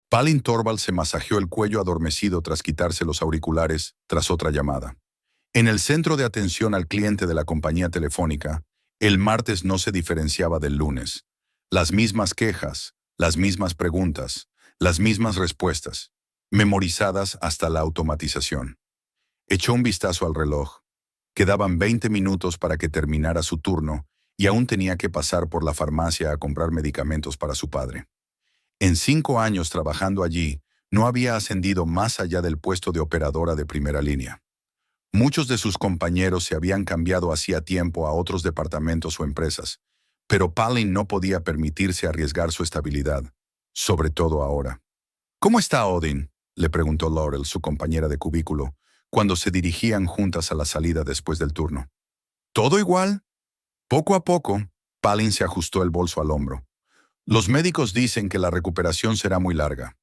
Palin Torvald se masajeó el cuello adormecido tras quitarse los auriculares tras otra llamada. En el centro de atención al cliente de la compañía telefónica, el martes no se diferenciaba del lunes. Las mismas quejas, las mismas preguntas, las mismas respuestas, memorizadas hasta la automatización. Echó un vistazo al reloj. Quedaban 20 minutos para que terminara su turno y aún tenía que pasar por la farmacia a comprar medicamentos para su padre. En 5 años trabajando allí, no había ascendido más allá del puesto de operadora de primera línea. Muchos de sus compañeros se habían cambiado hacía tiempo a otros departamentos o empresas, pero Palin no podía permitirse arriesgar su estabilidad, sobre todo ahora. ¿Cómo está Odin?, le preguntó Laurel, su compañera de cubículo, cuando se dirigían juntas a la salida después del turno. ¿Todo igual? Poco a poco, Palin se ajustó el bolso al hombro. Los médicos dicen que la recuperación será muy larga.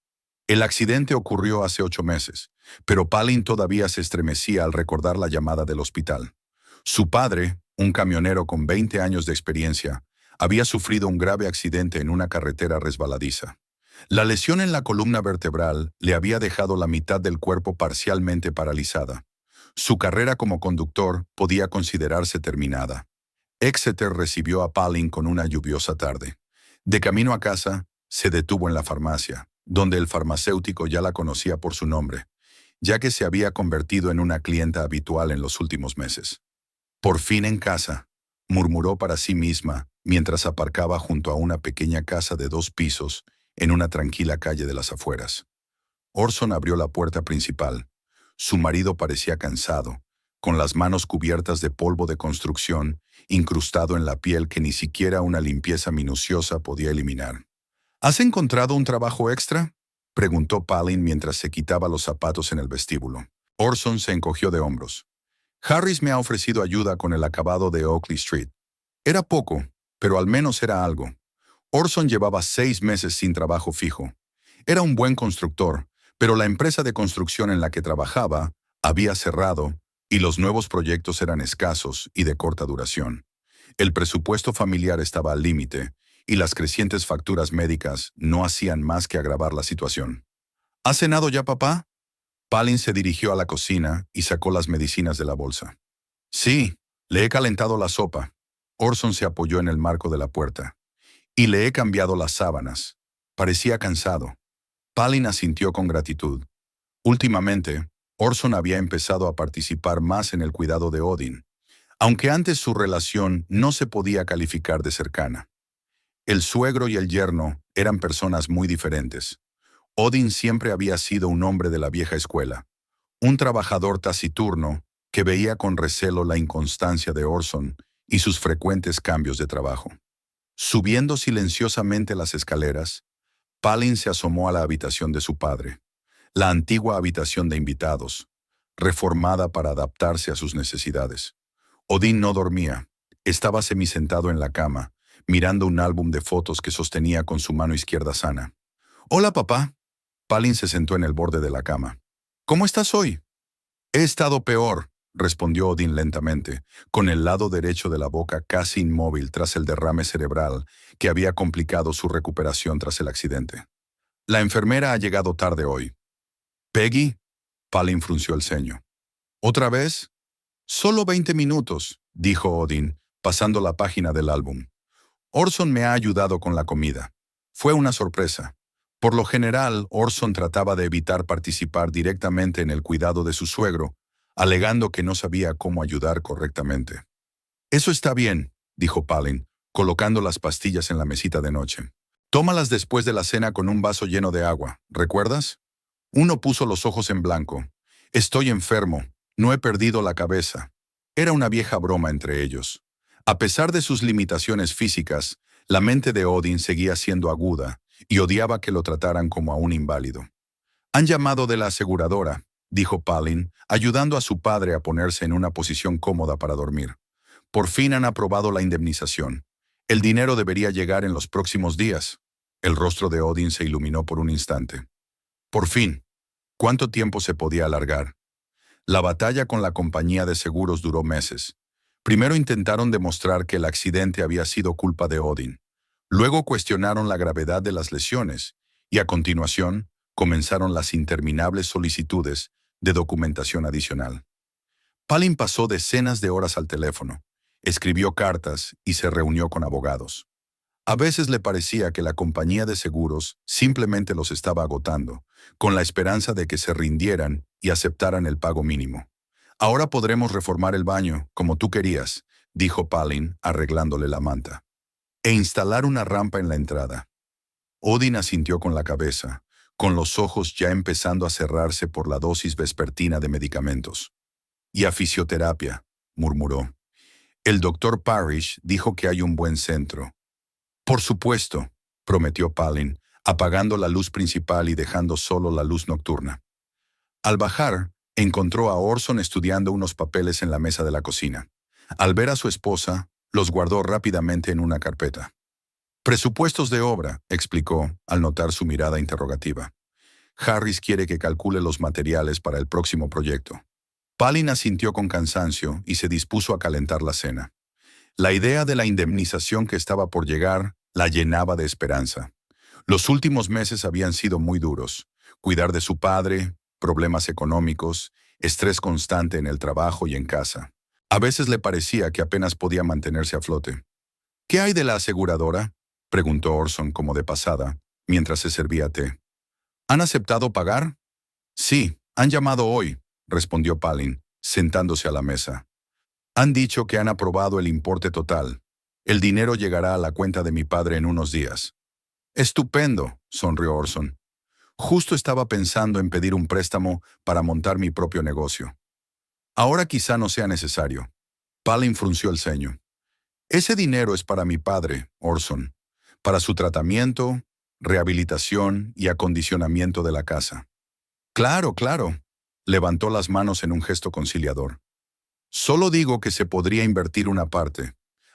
El accidente ocurrió hace 8 meses, pero Palin todavía se estremecía al recordar la llamada del hospital. Su padre, un camionero con 20 años de experiencia, había sufrido un grave accidente en una carretera resbaladiza. La lesión en la columna vertebral le había dejado la mitad del cuerpo parcialmente paralizada. Su carrera como conductor podía considerarse terminada. Exeter recibió a Palin con una lluviosa tarde. De camino a casa, se detuvo en la farmacia, donde el farmacéutico ya la conocía por su nombre, ya que se había convertido en una clienta habitual en los últimos meses. Por fin en casa, murmuró para sí misma mientras aparcaba junto a una pequeña casa de 2 pisos en una tranquila calle de las afueras. Orson abrió la puerta principal. Su marido parecía cansado, con las manos cubiertas de polvo de construcción, incrustado en la piel que ni siquiera una limpieza minuciosa podía eliminar. ¿Has encontrado un trabajo extra?, preguntó Palin mientras se quitaba los zapatos en el vestíbulo. Orson se encogió de hombros. Harris me ha ofrecido ayuda con el acabado de Oakley Street. Era poco, pero al menos era algo. Orson llevaba 6 meses sin trabajo fijo. Era un buen constructor, pero la empresa de construcción en la que trabajaba había cerrado y los nuevos proyectos eran escasos y de corta duración. El presupuesto familiar estaba al límite y las crecientes facturas médicas no hacían más que agravar la situación. ¿Has cenado ya, papá? Palin se dirigió a la cocina y sacó las medicinas de la bolsa. Sí, le he calentado la sopa. Orson se apoyó en el marco de la puerta. Y le he cambiado las sábanas. Parecía cansado. Palin asintió con gratitud. Últimamente, Orson había empezado a participar más en el cuidado de Odin, aunque antes su relación no se podía calificar de cercana. El suegro y el yerno eran personas muy diferentes. Odin siempre había sido un hombre de la vieja escuela, un trabajador taciturno que veía con recelo la inconstancia de Orson y sus frecuentes cambios de trabajo. Subiendo silenciosamente las escaleras, Palin se asomó a la habitación de su padre, la antigua habitación de invitados, reformada para adaptarse a sus necesidades. Odin no dormía, estaba semisentado en la cama, mirando un álbum de fotos que sostenía con su mano izquierda sana. «Hola, papá». Palin se sentó en el borde de la cama. «¿Cómo estás hoy?» «He estado peor», respondió Odin lentamente, con el lado derecho de la boca casi inmóvil tras el derrame cerebral que había complicado su recuperación tras el accidente. «La enfermera ha llegado tarde hoy». «¿Peggy?» Palin frunció el ceño. «¿Otra vez?» «Solo 20 minutos», dijo Odin, pasando la página del álbum. «Orson me ha ayudado con la comida. Fue una sorpresa. Por lo general, Orson trataba de evitar participar directamente en el cuidado de su suegro, alegando que no sabía cómo ayudar correctamente. «Eso está bien», dijo Palin, colocando las pastillas en la mesita de noche. «Tómalas después de la cena con un vaso lleno de agua, ¿recuerdas?» Uno puso los ojos en blanco. «Estoy enfermo. No he perdido la cabeza». Era una vieja broma entre ellos. A pesar de sus limitaciones físicas, la mente de Odin seguía siendo aguda y odiaba que lo trataran como a un inválido. «Han llamado de la aseguradora», dijo Palin, ayudando a su padre a ponerse en una posición cómoda para dormir. «Por fin han aprobado la indemnización. El dinero debería llegar en los próximos días». El rostro de Odin se iluminó por un instante. «Por fin. ¿Cuánto tiempo se podía alargar?» La batalla con la compañía de seguros duró meses. Primero intentaron demostrar que el accidente había sido culpa de Odin. Luego cuestionaron la gravedad de las lesiones y, a continuación, comenzaron las interminables solicitudes de documentación adicional. Palin pasó decenas de horas al teléfono, escribió cartas y se reunió con abogados. A veces le parecía que la compañía de seguros simplemente los estaba agotando, con la esperanza de que se rindieran y aceptaran el pago mínimo. «Ahora podremos reformar el baño, como tú querías», dijo Palin, arreglándole la manta. «E instalar una rampa en la entrada». Odin asintió con la cabeza, con los ojos ya empezando a cerrarse por la dosis vespertina de medicamentos. «Y a fisioterapia», murmuró. «El doctor Parrish dijo que hay un buen centro». «Por supuesto», prometió Palin, apagando la luz principal y dejando solo la luz nocturna. Al bajar, encontró a Orson estudiando unos papeles en la mesa de la cocina. Al ver a su esposa, los guardó rápidamente en una carpeta. «Presupuestos de obra», explicó, al notar su mirada interrogativa. «Harris quiere que calcule los materiales para el próximo proyecto». Palin asintió con cansancio y se dispuso a calentar la cena. La idea de la indemnización que estaba por llegar la llenaba de esperanza. Los últimos meses habían sido muy duros. Cuidar de su padre, problemas económicos, estrés constante en el trabajo y en casa. A veces le parecía que apenas podía mantenerse a flote. «¿Qué hay de la aseguradora?», preguntó Orson como de pasada, mientras se servía té. «¿Han aceptado pagar?» «Sí, han llamado hoy», respondió Palin, sentándose a la mesa. «Han dicho que han aprobado el importe total. El dinero llegará a la cuenta de mi padre en unos días». «Estupendo», sonrió Orson. «Justo estaba pensando en pedir un préstamo para montar mi propio negocio». «Ahora quizá no sea necesario». Palin frunció el ceño. «Ese dinero es para mi padre, Orson, para su tratamiento, rehabilitación y acondicionamiento de la casa». «Claro, claro», levantó las manos en un gesto conciliador. «Solo digo que se podría invertir una parte,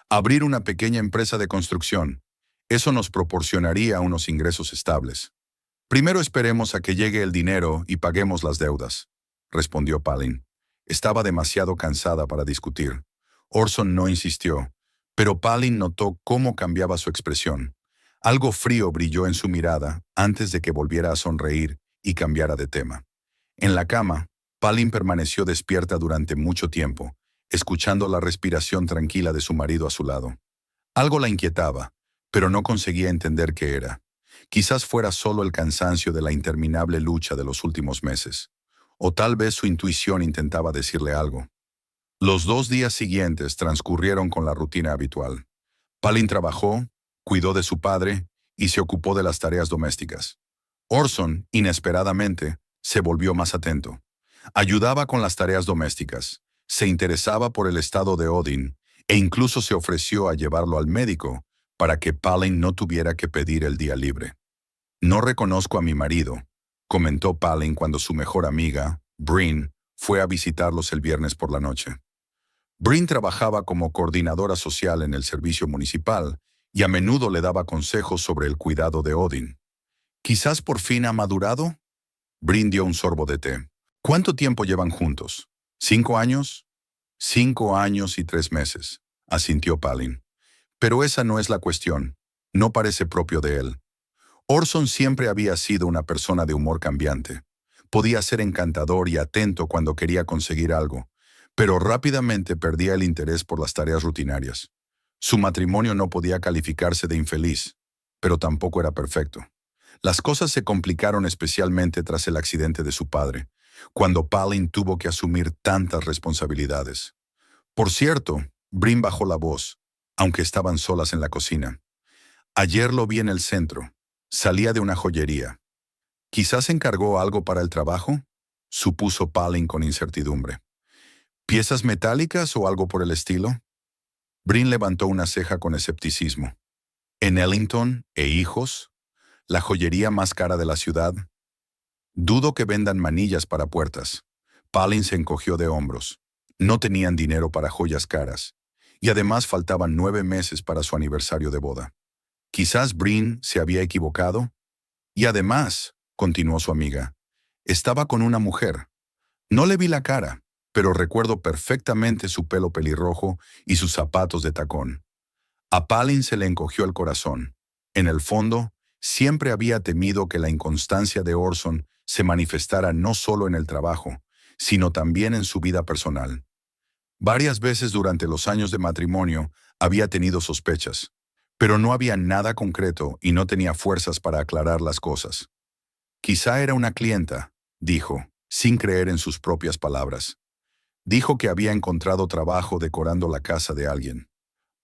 abrir una pequeña empresa de construcción. Eso nos proporcionaría unos ingresos estables». «Primero esperemos a que llegue el dinero y paguemos las deudas», respondió Palin. Estaba demasiado cansada para discutir. Orson no insistió, pero Palin notó cómo cambiaba su expresión. Algo frío brilló en su mirada antes de que volviera a sonreír y cambiara de tema. En la cama, Palin permaneció despierta durante mucho tiempo, escuchando la respiración tranquila de su marido a su lado. Algo la inquietaba, pero no conseguía entender qué era. Quizás fuera solo el cansancio de la interminable lucha de los últimos meses. O tal vez su intuición intentaba decirle algo. Los 2 días siguientes transcurrieron con la rutina habitual. Palin trabajó, cuidó de su padre y se ocupó de las tareas domésticas. Orson, inesperadamente, se volvió más atento. Ayudaba con las tareas domésticas, se interesaba por el estado de Odin e incluso se ofreció a llevarlo al médico para que Palin no tuviera que pedir el día libre. «No reconozco a mi marido», comentó Palin cuando su mejor amiga, Bryn, fue a visitarlos el viernes por la noche. Bryn trabajaba como coordinadora social en el servicio municipal y a menudo le daba consejos sobre el cuidado de Odin. «¿Quizás por fin ha madurado?». Bryn dio un sorbo de té. «¿Cuánto tiempo llevan juntos? ¿5 años?» «5 años y 3 meses», asintió Palin. «Pero esa no es la cuestión. No parece propio de él». Orson siempre había sido una persona de humor cambiante. Podía ser encantador y atento cuando quería conseguir algo, pero rápidamente perdía el interés por las tareas rutinarias. Su matrimonio no podía calificarse de infeliz, pero tampoco era perfecto. Las cosas se complicaron especialmente tras el accidente de su padre, cuando Palin tuvo que asumir tantas responsabilidades. Por cierto, Bryn bajó la voz, aunque estaban solas en la cocina. «Ayer lo vi en el centro. Salía de una joyería. ¿Quizás encargó algo para el trabajo?», supuso Palin con incertidumbre. «¿Piezas metálicas o algo por el estilo?». Bryn levantó una ceja con escepticismo. «¿En Ellington e hijos? ¿La joyería más cara de la ciudad?». «Dudo que vendan manillas para puertas». Palin se encogió de hombros. No tenían dinero para joyas caras, y además faltaban 9 meses para su aniversario de boda. Quizás Bryn se había equivocado. «Y además», continuó su amiga, «estaba con una mujer. No le vi la cara, pero recuerdo perfectamente su pelo pelirrojo y sus zapatos de tacón». A Palin se le encogió el corazón. En el fondo, Siempre había temido que la inconstancia de Orson se manifestara no solo en el trabajo, sino también en su vida personal. Varias veces durante los años de matrimonio había tenido sospechas, pero no había nada concreto y no tenía fuerzas para aclarar las cosas. Quizá era una clienta, dijo, sin creer en sus propias palabras. Dijo que había encontrado trabajo decorando la casa de alguien.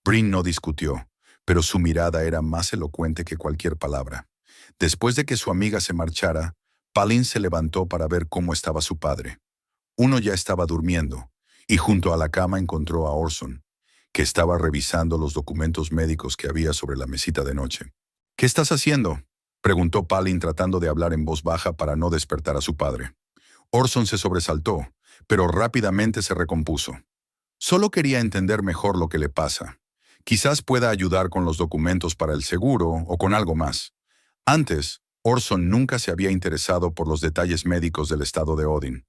Bryn no discutió, pero su mirada era más elocuente que cualquier palabra. Después de que su amiga se marchara, Palin se levantó para ver cómo estaba su padre. Uno ya estaba durmiendo, y junto a la cama encontró a Orson, que estaba revisando los documentos médicos que había sobre la mesita de noche. ¿Qué estás haciendo?, preguntó Palin tratando de hablar en voz baja para no despertar a su padre. Orson se sobresaltó, pero rápidamente se recompuso. Solo quería entender mejor lo que le pasa. Quizás pueda ayudar con los documentos para el seguro o con algo más. Antes, Orson nunca se había interesado por los detalles médicos del estado de Odin.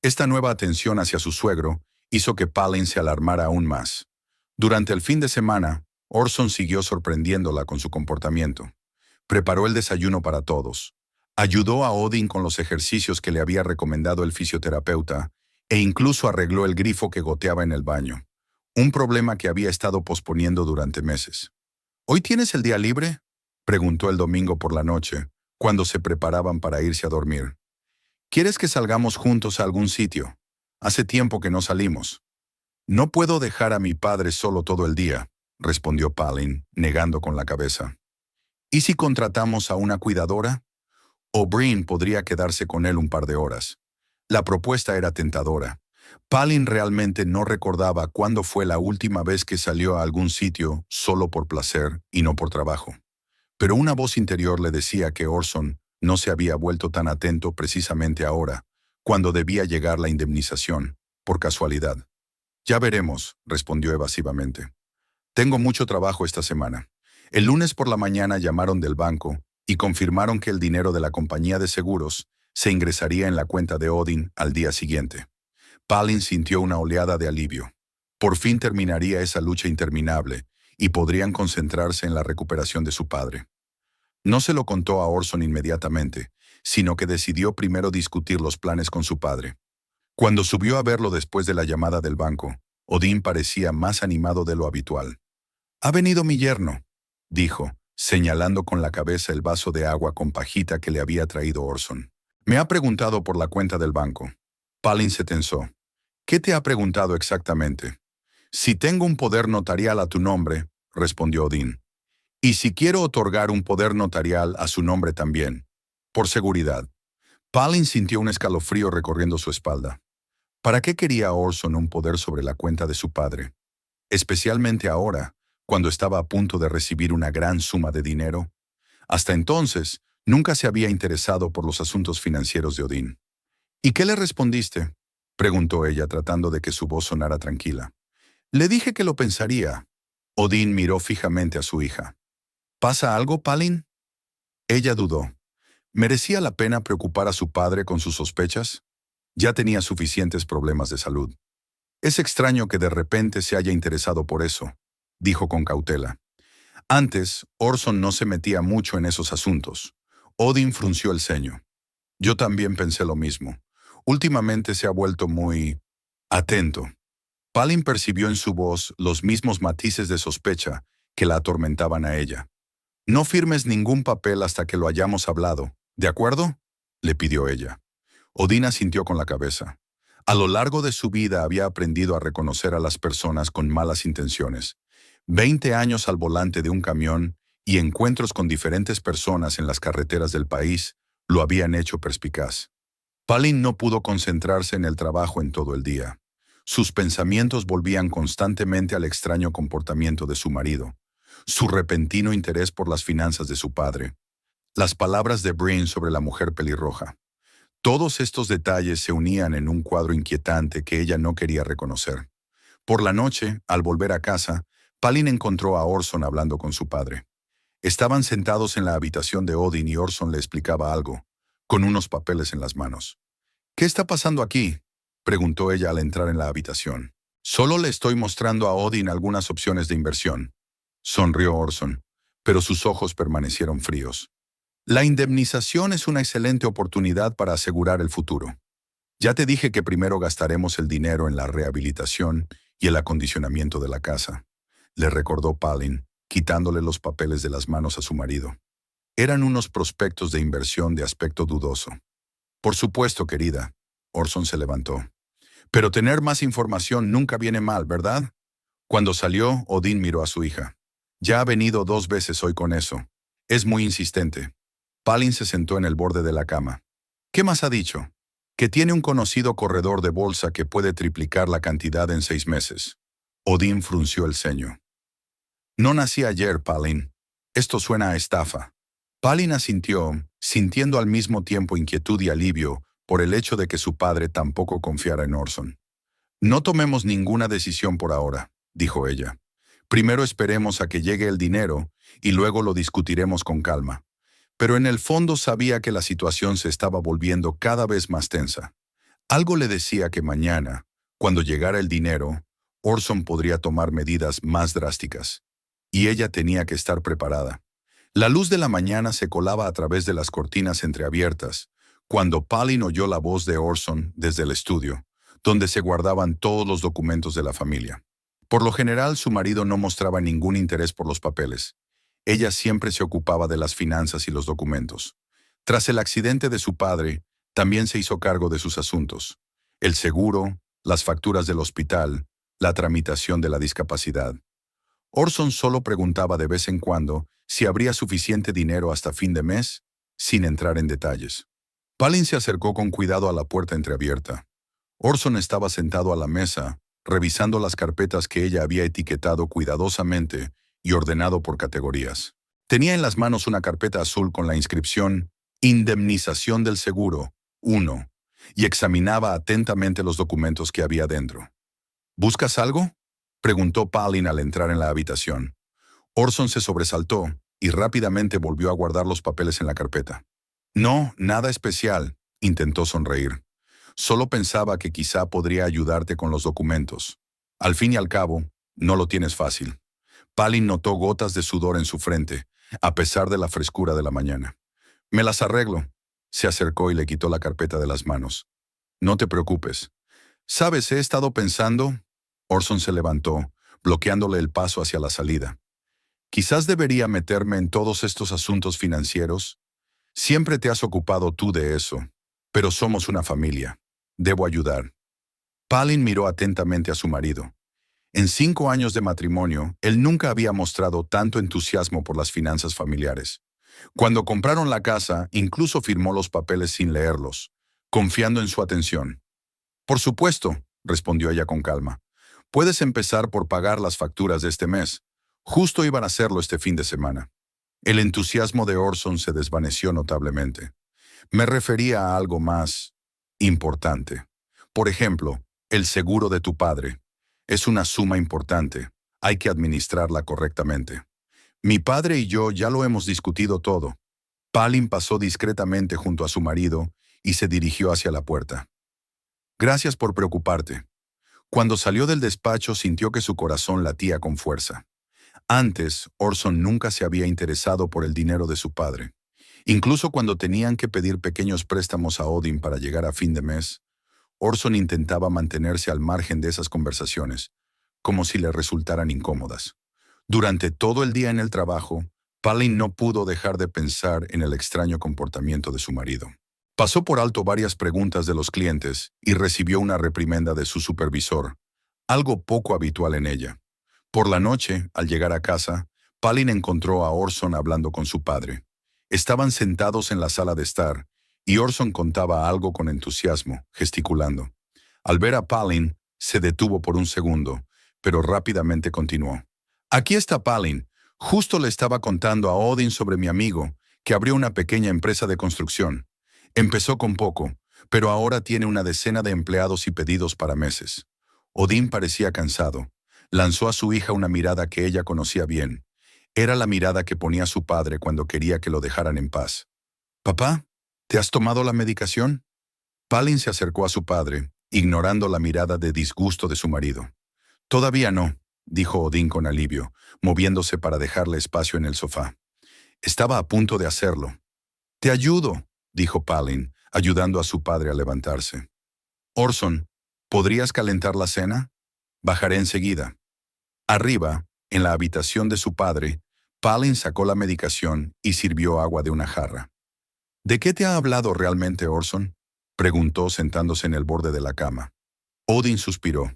Esta nueva atención hacia su suegro hizo que Palin se alarmara aún más. Durante el fin de semana, Orson siguió sorprendiéndola con su comportamiento. Preparó el desayuno para todos. Ayudó a Odin con los ejercicios que le había recomendado el fisioterapeuta e incluso arregló el grifo que goteaba en el baño, un problema que había estado posponiendo durante meses. ¿Hoy tienes el día libre?, preguntó el domingo por la noche, cuando se preparaban para irse a dormir. ¿Quieres que salgamos juntos a algún sitio? Hace tiempo que no salimos. No puedo dejar a mi padre solo todo el día, respondió Palin, negando con la cabeza. ¿Y si contratamos a una cuidadora? O'Brien podría quedarse con él un par de horas. La propuesta era tentadora. Palin realmente no recordaba cuándo fue la última vez que salió a algún sitio solo por placer y no por trabajo. Pero una voz interior le decía que Orson no se había vuelto tan atento precisamente ahora, cuando debía llegar la indemnización, por casualidad. Ya veremos, respondió evasivamente. Tengo mucho trabajo esta semana. El lunes por la mañana llamaron del banco y confirmaron que el dinero de la compañía de seguros se ingresaría en la cuenta de Odin al día siguiente. Palin sintió una oleada de alivio. Por fin terminaría esa lucha interminable y podrían concentrarse en la recuperación de su padre. No se lo contó a Orson inmediatamente, sino que decidió primero discutir los planes con su padre. Cuando subió a verlo después de la llamada del banco, Odin parecía más animado de lo habitual. «Ha venido mi yerno», dijo, señalando con la cabeza el vaso de agua con pajita que le había traído Orson. «Me ha preguntado por la cuenta del banco». Palin se tensó. «¿Qué te ha preguntado exactamente?» «Si tengo un poder notarial a tu nombre», respondió Odin. «Y si quiero otorgar un poder notarial a su nombre también, por seguridad». Palin sintió un escalofrío recorriendo su espalda. ¿Para qué quería Orson un poder sobre la cuenta de su padre? Especialmente ahora, cuando estaba a punto de recibir una gran suma de dinero. Hasta entonces, nunca se había interesado por los asuntos financieros de Odin. «¿Y qué le respondiste?», preguntó ella tratando de que su voz sonara tranquila. «Le dije que lo pensaría». Odin miró fijamente a su hija. «¿Pasa algo, Palin?» Ella dudó. ¿Merecía la pena preocupar a su padre con sus sospechas? Ya tenía suficientes problemas de salud. «Es extraño que de repente se haya interesado por eso», dijo con cautela. Antes, Orson no se metía mucho en esos asuntos. Odin frunció el ceño. «Yo también pensé lo mismo. Últimamente se ha vuelto muy atento». Palin percibió en su voz los mismos matices de sospecha que la atormentaban a ella. «No firmes ningún papel hasta que lo hayamos hablado, ¿de acuerdo?», le pidió ella. Odin asintió con la cabeza. A lo largo de su vida había aprendido a reconocer a las personas con malas intenciones. 20 años al volante de un camión y encuentros con diferentes personas en las carreteras del país lo habían hecho perspicaz. Palin no pudo concentrarse en el trabajo en todo el día. Sus pensamientos volvían constantemente al extraño comportamiento de su marido, su repentino interés por las finanzas de su padre, las palabras de Bryn sobre la mujer pelirroja. Todos estos detalles se unían en un cuadro inquietante que ella no quería reconocer. Por la noche, al volver a casa, Palin encontró a Orson hablando con su padre. Estaban sentados en la habitación de Odin y Orson le explicaba algo, con unos papeles en las manos. «¿Qué está pasando aquí?», preguntó ella al entrar en la habitación. «Solo le estoy mostrando a Odin algunas opciones de inversión», sonrió Orson, pero sus ojos permanecieron fríos. La indemnización es una excelente oportunidad para asegurar el futuro. Ya te dije que primero gastaremos el dinero en la rehabilitación y el acondicionamiento de la casa, le recordó Palin, quitándole los papeles de las manos a su marido. Eran unos prospectos de inversión de aspecto dudoso. Por supuesto, querida. Orson se levantó. Pero tener más información nunca viene mal, ¿verdad? Cuando salió, Odín miró a su hija. Ya ha venido 2 veces hoy con eso. Es muy insistente. Palin se sentó en el borde de la cama. ¿Qué más ha dicho? Que tiene un conocido corredor de bolsa que puede triplicar la cantidad en 6 meses. Odín frunció el ceño. No nací ayer, Palin. Esto suena a estafa. Palin asintió, sintiendo al mismo tiempo inquietud y alivio por el hecho de que su padre tampoco confiara en Orson. No tomemos ninguna decisión por ahora, dijo ella. Primero esperemos a que llegue el dinero y luego lo discutiremos con calma. Pero en el fondo sabía que la situación se estaba volviendo cada vez más tensa. Algo le decía que mañana, cuando llegara el dinero, Orson podría tomar medidas más drásticas. Y ella tenía que estar preparada. La luz de la mañana se colaba a través de las cortinas entreabiertas, cuando Palin oyó la voz de Orson desde el estudio, donde se guardaban todos los documentos de la familia. Por lo general, su marido no mostraba ningún interés por los papeles. Ella siempre se ocupaba de las finanzas y los documentos. Tras el accidente de su padre, también se hizo cargo de sus asuntos: el seguro, las facturas del hospital, la tramitación de la discapacidad. Orson solo preguntaba de vez en cuando si habría suficiente dinero hasta fin de mes, sin entrar en detalles. Palin se acercó con cuidado a la puerta entreabierta. Orson estaba sentado a la mesa, revisando las carpetas que ella había etiquetado cuidadosamente y ordenado por categorías. Tenía en las manos una carpeta azul con la inscripción Indemnización del Seguro, 1, y examinaba atentamente los documentos que había dentro. ¿Buscas algo?, preguntó Palin al entrar en la habitación. Orson se sobresaltó y rápidamente volvió a guardar los papeles en la carpeta. No, nada especial, intentó sonreír. Solo pensaba que quizá podría ayudarte con los documentos. Al fin y al cabo, no lo tienes fácil. Palin notó gotas de sudor en su frente, a pesar de la frescura de la mañana. Me las arreglo. Se acercó y le quitó la carpeta de las manos. No te preocupes. ¿Sabes? He estado pensando. Orson se levantó, bloqueándole el paso hacia la salida. Quizás debería meterme en todos estos asuntos financieros. Siempre te has ocupado tú de eso, pero somos una familia. Debo ayudar. Palin miró atentamente a su marido. En 5 años de matrimonio, él nunca había mostrado tanto entusiasmo por las finanzas familiares. Cuando compraron la casa, incluso firmó los papeles sin leerlos, confiando en su atención. Por supuesto, respondió ella con calma. Puedes empezar por pagar las facturas de este mes. Justo iban a hacerlo este fin de semana. El entusiasmo de Orson se desvaneció notablemente. Me refería a algo más importante. Por ejemplo, el seguro de tu padre. Es una suma importante. Hay que administrarla correctamente. Mi padre y yo ya lo hemos discutido todo. Palin pasó discretamente junto a su marido y se dirigió hacia la puerta. Gracias por preocuparte. Cuando salió del despacho sintió que su corazón latía con fuerza. Antes, Orson nunca se había interesado por el dinero de su padre. Incluso cuando tenían que pedir pequeños préstamos a Odin para llegar a fin de mes, Orson intentaba mantenerse al margen de esas conversaciones, como si le resultaran incómodas. Durante todo el día en el trabajo, Palin no pudo dejar de pensar en el extraño comportamiento de su marido. Pasó por alto varias preguntas de los clientes y recibió una reprimenda de su supervisor, algo poco habitual en ella. Por la noche, al llegar a casa, Palin encontró a Orson hablando con su padre. Estaban sentados en la sala de estar, y Orson contaba algo con entusiasmo, gesticulando. Al ver a Palin, se detuvo por un segundo, pero rápidamente continuó. Aquí está Palin. Justo le estaba contando a Odin sobre mi amigo, que abrió una pequeña empresa de construcción. Empezó con poco, pero ahora tiene una decena de empleados y pedidos para meses. Odin parecía cansado. Lanzó a su hija una mirada que ella conocía bien. Era la mirada que ponía su padre cuando quería que lo dejaran en paz. «Papá, ¿te has tomado la medicación?» Palin se acercó a su padre, ignorando la mirada de disgusto de su marido. «Todavía no», dijo Odin con alivio, moviéndose para dejarle espacio en el sofá. Estaba a punto de hacerlo. Te ayudo, dijo Palin, ayudando a su padre a levantarse. Orson, ¿podrías calentar la cena? Bajaré enseguida. Arriba, en la habitación de su padre, Palin sacó la medicación y sirvió agua de una jarra. ¿De qué te ha hablado realmente Orson?, preguntó sentándose en el borde de la cama. Odin suspiró.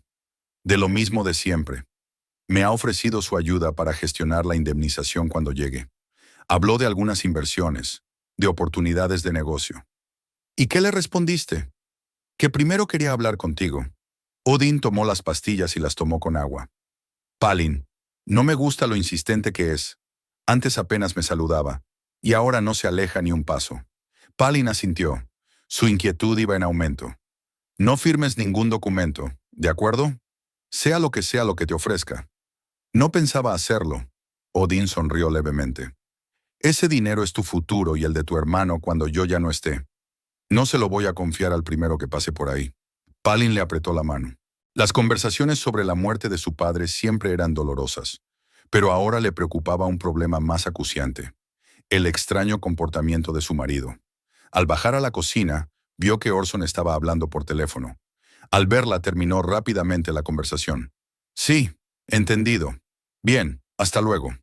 De lo mismo de siempre. Me ha ofrecido su ayuda para gestionar la indemnización cuando llegue. Habló de algunas inversiones, de oportunidades de negocio. ¿Y qué le respondiste? Que primero quería hablar contigo. Odin tomó las pastillas y las tomó con agua. Palin, no me gusta lo insistente que es. Antes apenas me saludaba, y ahora no se aleja ni un paso. Palin asintió. Su inquietud iba en aumento. No firmes ningún documento, ¿de acuerdo? Sea lo que te ofrezca. No pensaba hacerlo. Odin sonrió levemente. Ese dinero es tu futuro y el de tu hermano cuando yo ya no esté. No se lo voy a confiar al primero que pase por ahí. Palin le apretó la mano. Las conversaciones sobre la muerte de su padre siempre eran dolorosas, pero ahora le preocupaba un problema más acuciante: el extraño comportamiento de su marido. Al bajar a la cocina, vio que Orson estaba hablando por teléfono. Al verla, terminó rápidamente la conversación. Sí, entendido. Bien, hasta luego.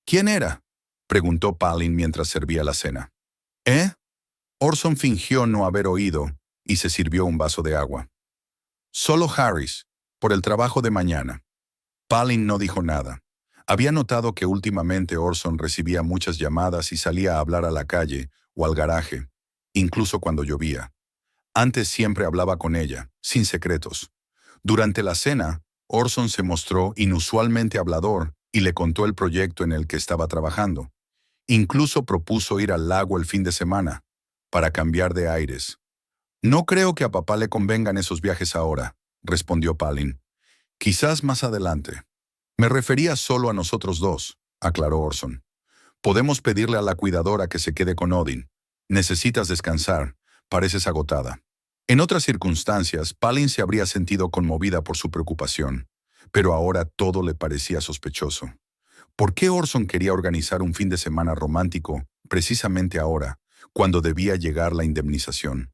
¿Quién era?, preguntó Palin mientras servía la cena. ¿Eh? Orson fingió no haber oído y se sirvió un vaso de agua. Solo Harris, por el trabajo de mañana. Palin no dijo nada. Había notado que últimamente Orson recibía muchas llamadas y salía a hablar a la calle o al garaje, incluso cuando llovía. Antes siempre hablaba con ella, sin secretos. Durante la cena, Orson se mostró inusualmente hablador y le contó el proyecto en el que estaba trabajando. Incluso propuso ir al lago el fin de semana, para cambiar de aires. No creo que a papá le convengan esos viajes ahora, respondió Palin. Quizás más adelante. Me refería solo a nosotros dos, aclaró Orson. Podemos pedirle a la cuidadora que se quede con Odin. Necesitas descansar, pareces agotada. En otras circunstancias, Palin se habría sentido conmovida por su preocupación, pero ahora todo le parecía sospechoso. ¿Por qué Orson quería organizar un fin de semana romántico precisamente ahora, cuando debía llegar la indemnización?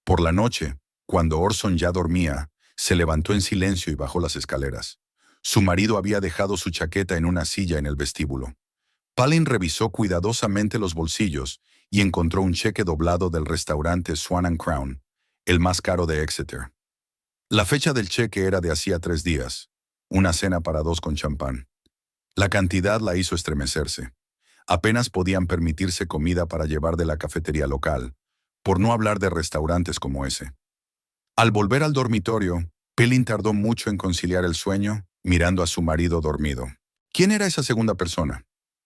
Por la noche, cuando Orson ya dormía, se levantó en silencio y bajó las escaleras. Su marido había dejado su chaqueta en una silla en el vestíbulo. Palin revisó cuidadosamente los bolsillos y encontró un cheque doblado del restaurante Swan and Crown, el más caro de Exeter. La fecha del cheque era de hacía 3 días, una cena para 2 con champán. La cantidad la hizo estremecerse. Apenas podían permitirse comida para llevar de la cafetería local, por no hablar de restaurantes como ese. Al volver al dormitorio, Palin tardó mucho en conciliar el sueño, mirando a su marido dormido. ¿Quién era esa segunda persona?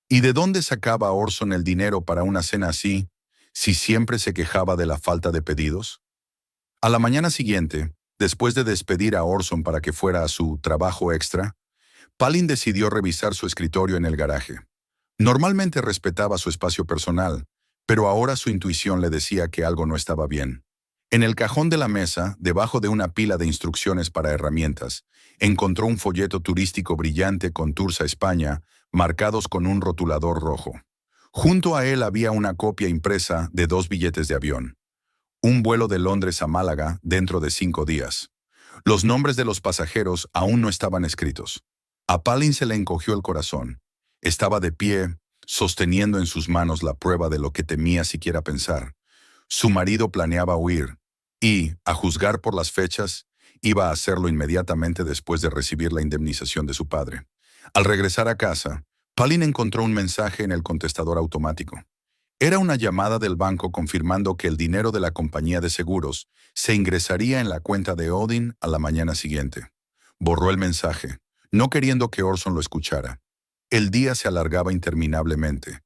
¿Y de dónde sacaba Orson el dinero para una cena así, si siempre se quejaba de la falta de pedidos? A la mañana siguiente, después de despedir a Orson para que fuera a su trabajo extra, Palin decidió revisar su escritorio en el garaje. Normalmente respetaba su espacio personal, pero ahora su intuición le decía que algo no estaba bien. En el cajón de la mesa, debajo de una pila de instrucciones para herramientas, encontró un folleto turístico brillante con tours a España, marcados con un rotulador rojo. Junto a él había una copia impresa de 2 billetes de avión. Un vuelo de Londres a Málaga dentro de 5 días. Los nombres de los pasajeros aún no estaban escritos. A Palin se le encogió el corazón. Estaba de pie, sosteniendo en sus manos la prueba de lo que temía siquiera pensar. Su marido planeaba huir, y, a juzgar por las fechas, iba a hacerlo inmediatamente después de recibir la indemnización de su padre. Al regresar a casa, Palin encontró un mensaje en el contestador automático. Era una llamada del banco confirmando que el dinero de la compañía de seguros se ingresaría en la cuenta de Odin a la mañana siguiente. Borró el mensaje, no queriendo que Orson lo escuchara. El día se alargaba interminablemente.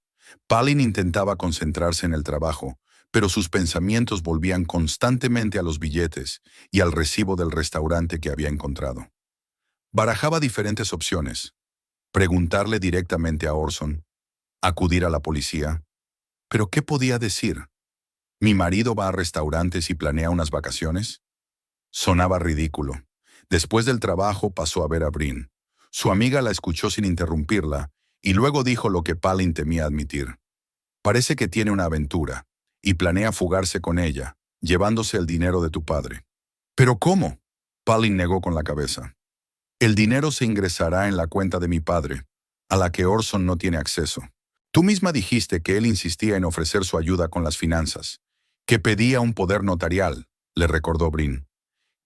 Palin intentaba concentrarse en el trabajo, pero sus pensamientos volvían constantemente a los billetes y al recibo del restaurante que había encontrado. Barajaba diferentes opciones: preguntarle directamente a Orson, acudir a la policía. ¿Pero qué podía decir? ¿Mi marido va a restaurantes y planea unas vacaciones? Sonaba ridículo. Después del trabajo pasó a ver a Bryn. Su amiga la escuchó sin interrumpirla y luego dijo lo que Palin temía admitir. Parece que tiene una aventura, y planea fugarse con ella, llevándose el dinero de tu padre. ¿Pero cómo? Palin negó con la cabeza. El dinero se ingresará en la cuenta de mi padre, a la que Orson no tiene acceso. Tú misma dijiste que él insistía en ofrecer su ayuda con las finanzas, que pedía un poder notarial, le recordó Brin.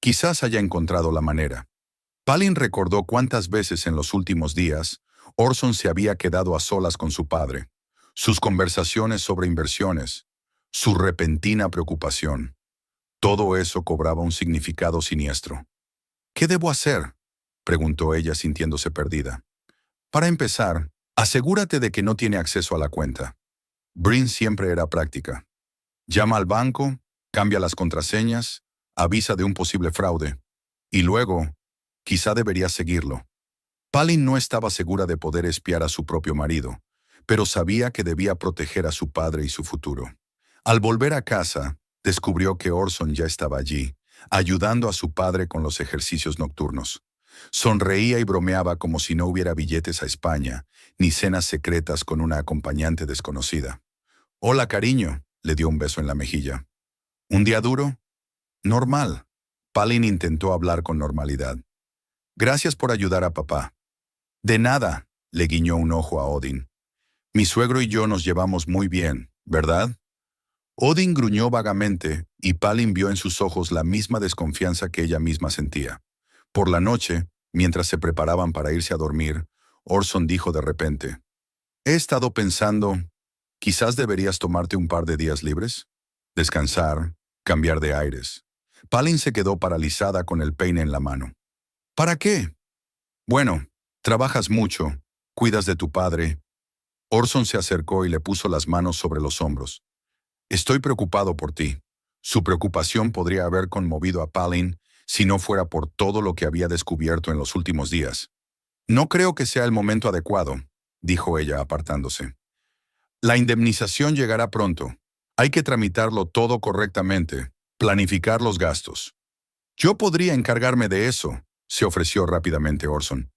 Quizás haya encontrado la manera. Palin recordó cuántas veces en los últimos días Orson se había quedado a solas con su padre, sus conversaciones sobre inversiones, su repentina preocupación. Todo eso cobraba un significado siniestro. ¿Qué debo hacer?, preguntó ella sintiéndose perdida. Para empezar, asegúrate de que no tiene acceso a la cuenta. Brin siempre era práctica. Llama al banco, cambia las contraseñas, avisa de un posible fraude. Y luego, quizá debería seguirlo. Palin no estaba segura de poder espiar a su propio marido, pero sabía que debía proteger a su padre y su futuro. Al volver a casa, descubrió que Orson ya estaba allí, ayudando a su padre con los ejercicios nocturnos. Sonreía y bromeaba como si no hubiera billetes a España, ni cenas secretas con una acompañante desconocida. «Hola, cariño», le dio un beso en la mejilla. «¿Un día duro?» «Normal». Palin intentó hablar con normalidad. «Gracias por ayudar a papá». «De nada», le guiñó un ojo a Odin. «Mi suegro y yo nos llevamos muy bien, ¿verdad?» Odin gruñó vagamente, y Palin vio en sus ojos la misma desconfianza que ella misma sentía. Por la noche, mientras se preparaban para irse a dormir, Orson dijo de repente: «He estado pensando, quizás deberías tomarte un par de días libres, descansar, cambiar de aires». Palin se quedó paralizada con el peine en la mano. «¿Para qué?» «Bueno, trabajas mucho, cuidas de tu padre». Orson se acercó y le puso las manos sobre los hombros. «Estoy preocupado por ti». Su preocupación podría haber conmovido a Palin si no fuera por todo lo que había descubierto en los últimos días. «No creo que sea el momento adecuado», dijo ella apartándose. «La indemnización llegará pronto. Hay que tramitarlo todo correctamente, planificar los gastos». «Yo podría encargarme de eso», se ofreció rápidamente Orson,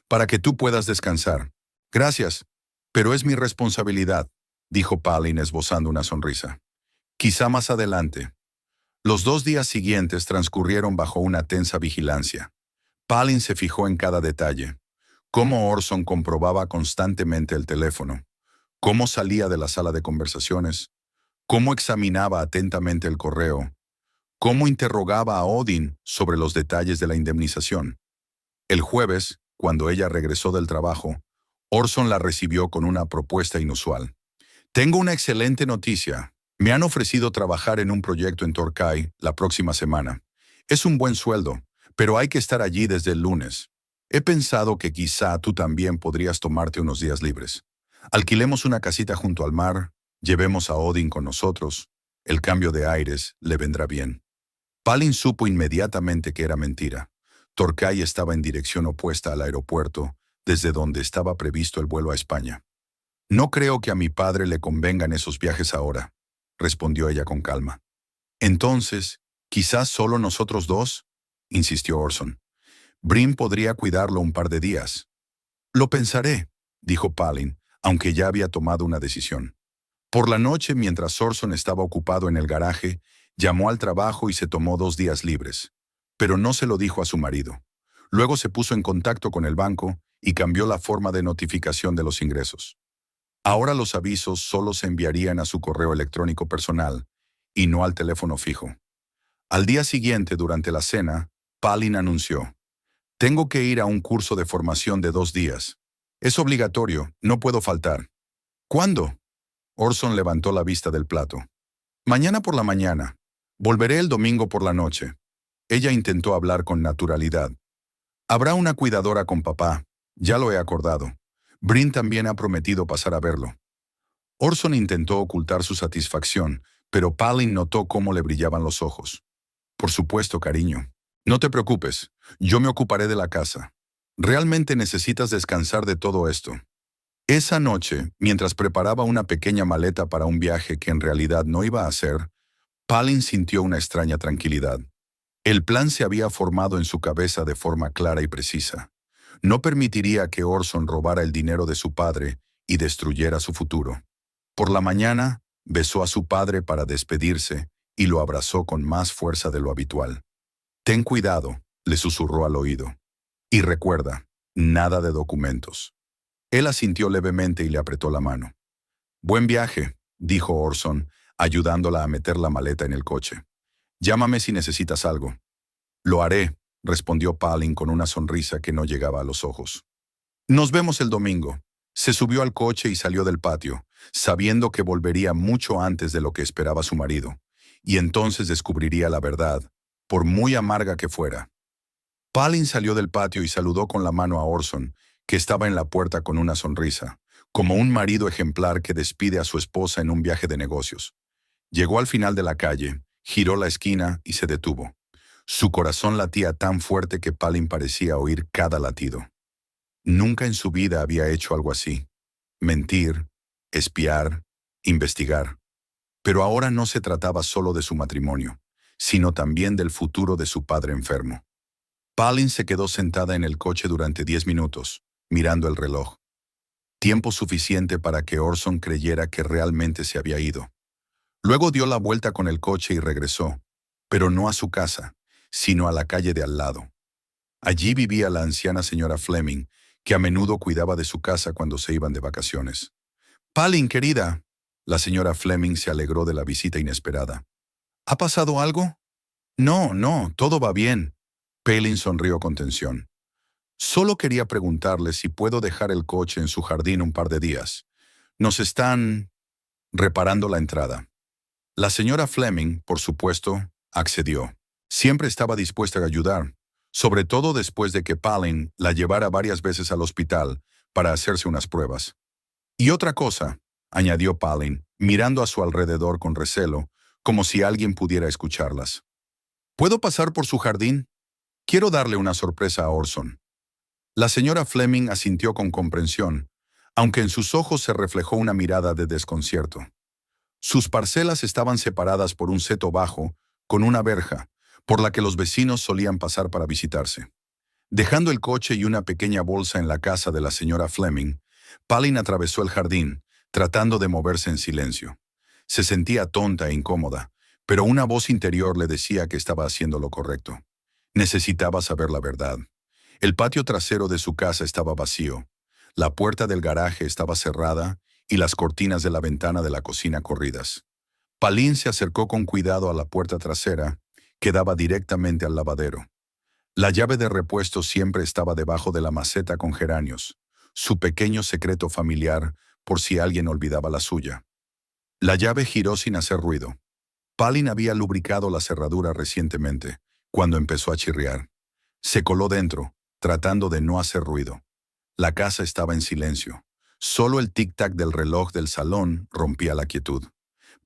«para que tú puedas descansar». «Gracias, pero es mi responsabilidad», dijo Palin esbozando una sonrisa. «Quizá más adelante». Los 2 días siguientes transcurrieron bajo una tensa vigilancia. Palin se fijó en cada detalle. Cómo Orson comprobaba constantemente el teléfono, cómo salía de la sala de conversaciones, cómo examinaba atentamente el correo, cómo interrogaba a Odin sobre los detalles de la indemnización. El jueves, cuando ella regresó del trabajo, Orson la recibió con una propuesta inusual. «Tengo una excelente noticia. Me han ofrecido trabajar en un proyecto en Torquay la próxima semana. Es un buen sueldo, pero hay que estar allí desde el lunes. He pensado que quizá tú también podrías tomarte unos días libres. Alquilemos una casita junto al mar, llevemos a Odin con nosotros. El cambio de aires le vendrá bien». Palin supo inmediatamente que era mentira. Torquay estaba en dirección opuesta al aeropuerto, desde donde estaba previsto el vuelo a España. «No creo que a mi padre le convengan esos viajes ahora», respondió ella con calma. «Entonces, quizás solo nosotros dos», insistió Orson. «Brin podría cuidarlo un par de días». «Lo pensaré», dijo Palin, aunque ya había tomado una decisión. Por la noche, mientras Orson estaba ocupado en el garaje, llamó al trabajo y se tomó 2 días libres. Pero no se lo dijo a su marido. Luego se puso en contacto con el banco y cambió la forma de notificación de los ingresos. Ahora los avisos solo se enviarían a su correo electrónico personal y no al teléfono fijo. Al día siguiente, durante la cena, Palin anunció: «Tengo que ir a un curso de formación de 2 días. Es obligatorio, no puedo faltar». «¿Cuándo?». Orson levantó la vista del plato. «Mañana por la mañana. Volveré el domingo por la noche». Ella intentó hablar con naturalidad. «Habrá una cuidadora con papá, ya lo he acordado. Brin también ha prometido pasar a verlo». Orson intentó ocultar su satisfacción, pero Palin notó cómo le brillaban los ojos. «Por supuesto, cariño. No te preocupes, yo me ocuparé de la casa. Realmente necesitas descansar de todo esto». Esa noche, mientras preparaba una pequeña maleta para un viaje que en realidad no iba a hacer, Palin sintió una extraña tranquilidad. El plan se había formado en su cabeza de forma clara y precisa. No permitiría que Orson robara el dinero de su padre y destruyera su futuro. Por la mañana, Besó a su padre para despedirse y lo abrazó con más fuerza de lo habitual. «Ten cuidado», le susurró al oído. «Y recuerda, nada de documentos». Él asintió levemente y le apretó la mano. «Buen viaje», dijo Orson, ayudándola a meter la maleta en el coche. «Llámame si necesitas algo». «Lo haré», respondió Palin con una sonrisa que no llegaba a los ojos. «Nos vemos el domingo». Se subió al coche y salió del patio, sabiendo que volvería mucho antes de lo que esperaba su marido, y entonces descubriría la verdad, por muy amarga que fuera. Palin salió del patio y saludó con la mano a Orson, que estaba en la puerta con una sonrisa, como un marido ejemplar que despide a su esposa en un viaje de negocios. Llegó al final de la calle, giró la esquina y se detuvo. Su corazón latía tan fuerte que Palin parecía oír cada latido. Nunca en su vida había hecho algo así. Mentir, espiar, investigar. Pero ahora no se trataba solo de su matrimonio, sino también del futuro de su padre enfermo. Palin se quedó sentada en el coche durante 10 minutos, mirando el reloj. Tiempo suficiente para que Orson creyera que realmente se había ido. Luego dio la vuelta con el coche y regresó, pero no a su casa, sino a la calle de al lado. Allí vivía la anciana señora Fleming, que a menudo cuidaba de su casa cuando se iban de vacaciones. «Palin, querida». La señora Fleming se alegró de la visita inesperada. «¿Ha pasado algo?» «No, no, todo va bien». Palin sonrió con tensión. «Solo quería preguntarle si puedo dejar el coche en su jardín un par de días. Nos están reparando la entrada». La señora Fleming, por supuesto, accedió. Siempre estaba dispuesta a ayudar, sobre todo después de que Palin la llevara varias veces al hospital para hacerse unas pruebas. «Y otra cosa», añadió Palin, mirando a su alrededor con recelo, como si alguien pudiera escucharlas. «¿Puedo pasar por su jardín? Quiero darle una sorpresa a Orson». La señora Fleming asintió con comprensión, aunque en sus ojos se reflejó una mirada de desconcierto. Sus parcelas estaban separadas por un seto bajo, con una verja, por la que los vecinos solían pasar para visitarse. Dejando el coche y una pequeña bolsa en la casa de la señora Fleming, Palin atravesó el jardín, tratando de moverse en silencio. Se sentía tonta e incómoda, pero una voz interior le decía que estaba haciendo lo correcto. Necesitaba saber la verdad. El patio trasero de su casa estaba vacío. La puerta del garaje estaba cerrada y las cortinas de la ventana de la cocina corridas. Palin se acercó con cuidado a la puerta trasera, que daba directamente al lavadero. La llave de repuesto siempre estaba debajo de la maceta con geranios, su pequeño secreto familiar por si alguien olvidaba la suya. La llave giró sin hacer ruido. Palin había lubricado la cerradura recientemente, cuando empezó a chirriar. Se coló dentro, tratando de no hacer ruido. La casa estaba en silencio. Solo el tic-tac del reloj del salón rompía la quietud.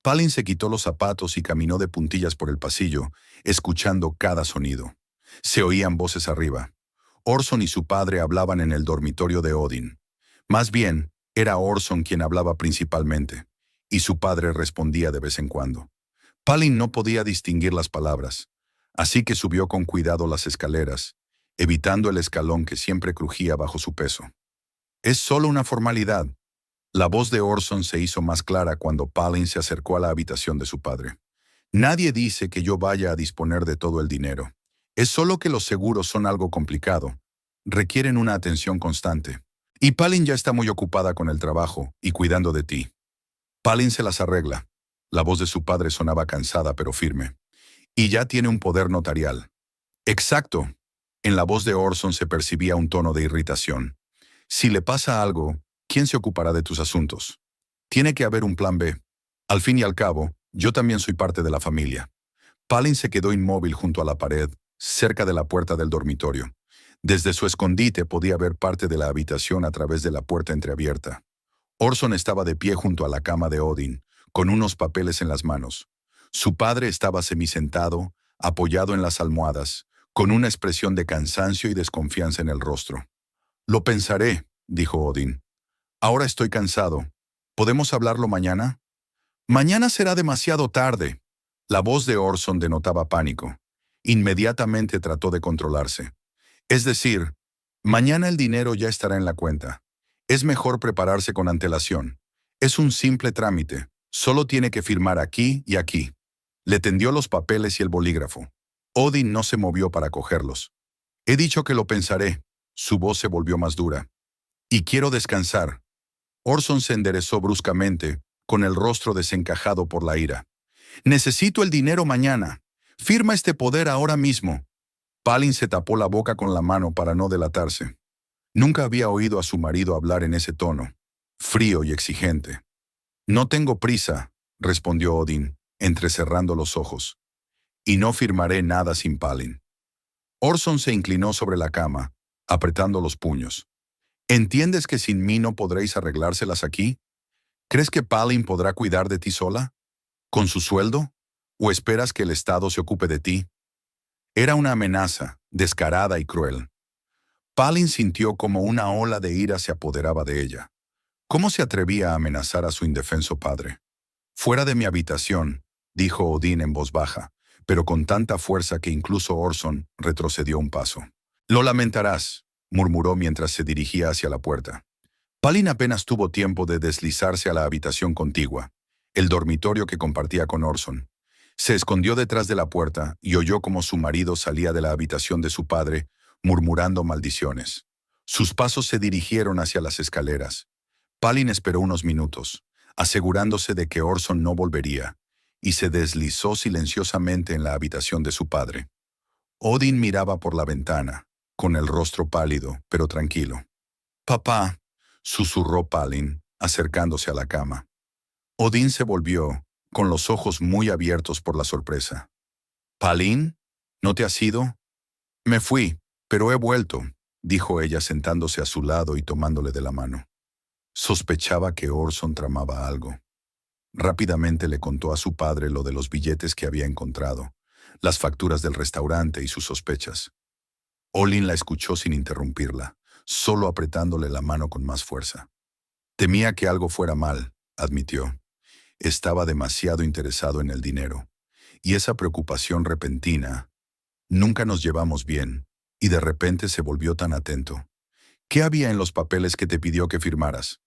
Palin se quitó los zapatos y caminó de puntillas por el pasillo, escuchando cada sonido. Se oían voces arriba. Orson y su padre hablaban en el dormitorio de Odin. Más bien, era Orson quien hablaba principalmente, y su padre respondía de vez en cuando. Palin no podía distinguir las palabras, así que subió con cuidado las escaleras, evitando el escalón que siempre crujía bajo su peso. «Es solo una formalidad». La voz de Orson se hizo más clara cuando Palin se acercó a la habitación de su padre. «Nadie dice que yo vaya a disponer de todo el dinero. Es solo que los seguros son algo complicado. Requieren una atención constante. Y Palin ya está muy ocupada con el trabajo y cuidando de ti. Palin se las arregla». La voz de su padre sonaba cansada pero firme. «Y ya tiene un poder notarial». «Exacto». En la voz de Orson se percibía un tono de irritación. «Si le pasa algo, ¿quién se ocupará de tus asuntos? Tiene que haber un plan B. Al fin y al cabo, yo también soy parte de la familia». Palin se quedó inmóvil junto a la pared, cerca de la puerta del dormitorio. Desde su escondite podía ver parte de la habitación a través de la puerta entreabierta. Orson estaba de pie junto a la cama de Odin, con unos papeles en las manos. Su padre estaba semisentado, apoyado en las almohadas, con una expresión de cansancio y desconfianza en el rostro. «Lo pensaré», dijo Odin. «Ahora estoy cansado. ¿Podemos hablarlo mañana?» «Mañana será demasiado tarde». La voz de Orson denotaba pánico. Inmediatamente trató de controlarse. «Es decir, mañana el dinero ya estará en la cuenta. Es mejor prepararse con antelación. Es un simple trámite. Solo tiene que firmar aquí y aquí. Le tendió los papeles y el bolígrafo. Odin no se movió para cogerlos. He dicho que lo pensaré. Su voz se volvió más dura. Y quiero descansar. Orson se enderezó bruscamente, con el rostro desencajado por la ira. Necesito el dinero mañana. Firma este poder ahora mismo. Palin se tapó la boca con la mano para no delatarse. Nunca había oído a su marido hablar en ese tono, frío y exigente. No tengo prisa, respondió Odin, entrecerrando los ojos. Y no firmaré nada sin Palin. Orson se inclinó sobre la cama, apretando los puños. ¿Entiendes que sin mí no podréis arreglárselas aquí? ¿Crees que Palin podrá cuidar de ti sola? ¿Con su sueldo? ¿O esperas que el Estado se ocupe de ti? Era una amenaza, descarada y cruel. Palin sintió como una ola de ira se apoderaba de ella. ¿Cómo se atrevía a amenazar a su indefenso padre? Fuera de mi habitación, dijo Odin en voz baja, pero con tanta fuerza que incluso Orson retrocedió un paso. Lo lamentarás, murmuró mientras se dirigía hacia la puerta. Palin apenas tuvo tiempo de deslizarse a la habitación contigua, el dormitorio que compartía con Orson. Se escondió detrás de la puerta y oyó cómo su marido salía de la habitación de su padre, murmurando maldiciones. Sus pasos se dirigieron hacia las escaleras. Palin esperó unos minutos, asegurándose de que Orson no volvería, y se deslizó silenciosamente en la habitación de su padre. Odin miraba por la ventana, con el rostro pálido, pero tranquilo. «Papá», susurró Palin, acercándose a la cama. Odin se volvió, con los ojos muy abiertos por la sorpresa. «¿Palin? ¿No te has ido?» «Me fui, pero he vuelto», dijo ella sentándose a su lado y tomándole de la mano. Sospechaba que Orson tramaba algo. Rápidamente le contó a su padre lo de los billetes que había encontrado, las facturas del restaurante y sus sospechas. Olin la escuchó sin interrumpirla, solo apretándole la mano con más fuerza. Temía que algo fuera mal, admitió. Estaba demasiado interesado en el dinero. Y esa preocupación repentina. Nunca nos llevamos bien, y de repente se volvió tan atento. ¿Qué había en los papeles que te pidió que firmaras?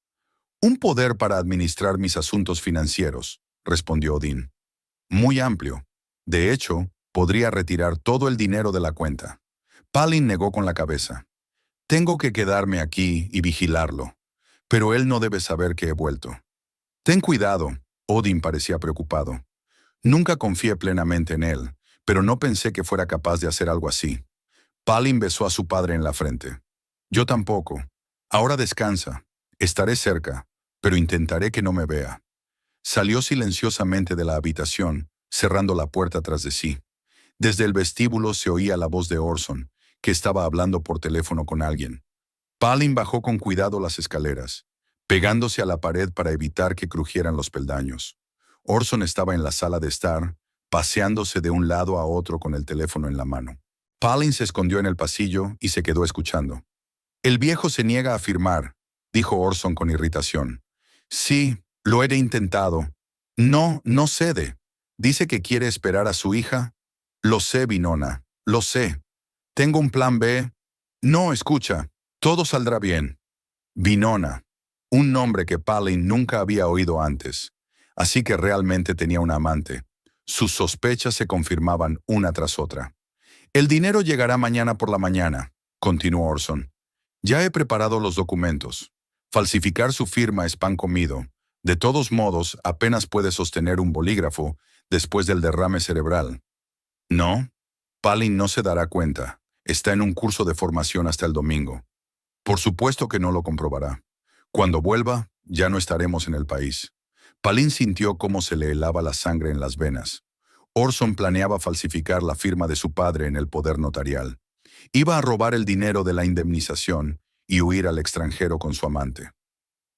Un poder para administrar mis asuntos financieros, respondió Odin. Muy amplio. De hecho, podría retirar todo el dinero de la cuenta. Palin negó con la cabeza. Tengo que quedarme aquí y vigilarlo, pero él no debe saber que he vuelto. Ten cuidado, Odin parecía preocupado. Nunca confié plenamente en él, pero no pensé que fuera capaz de hacer algo así. Palin besó a su padre en la frente. Yo tampoco. Ahora descansa. Estaré cerca, pero intentaré que no me vea. Salió silenciosamente de la habitación, cerrando la puerta tras de sí. Desde el vestíbulo se oía la voz de Orson, que estaba hablando por teléfono con alguien. Palin bajó con cuidado las escaleras, pegándose a la pared para evitar que crujieran los peldaños. Orson estaba en la sala de estar, paseándose de un lado a otro con el teléfono en la mano. Palin se escondió en el pasillo y se quedó escuchando. «El viejo se niega a firmar», dijo Orson con irritación. «Sí, lo he intentado. No cede. Dice que quiere esperar a su hija». «Lo sé, Vinona, lo sé. Tengo un plan B». «No, escucha. Todo saldrá bien». Vinona, un nombre que Palin nunca había oído antes. Así que realmente tenía un amante. Sus sospechas se confirmaban una tras otra. «El dinero llegará mañana por la mañana», continuó Orson. «Ya he preparado los documentos. Falsificar su firma es pan comido. De todos modos, apenas puede sostener un bolígrafo después del derrame cerebral». «No, Palin no se dará cuenta. Está en un curso de formación hasta el domingo. Por supuesto que no lo comprobará. Cuando vuelva, ya no estaremos en el país». Palin sintió cómo se le helaba la sangre en las venas. Orson planeaba falsificar la firma de su padre en el poder notarial. Iba a robar el dinero de la indemnización y huir al extranjero con su amante.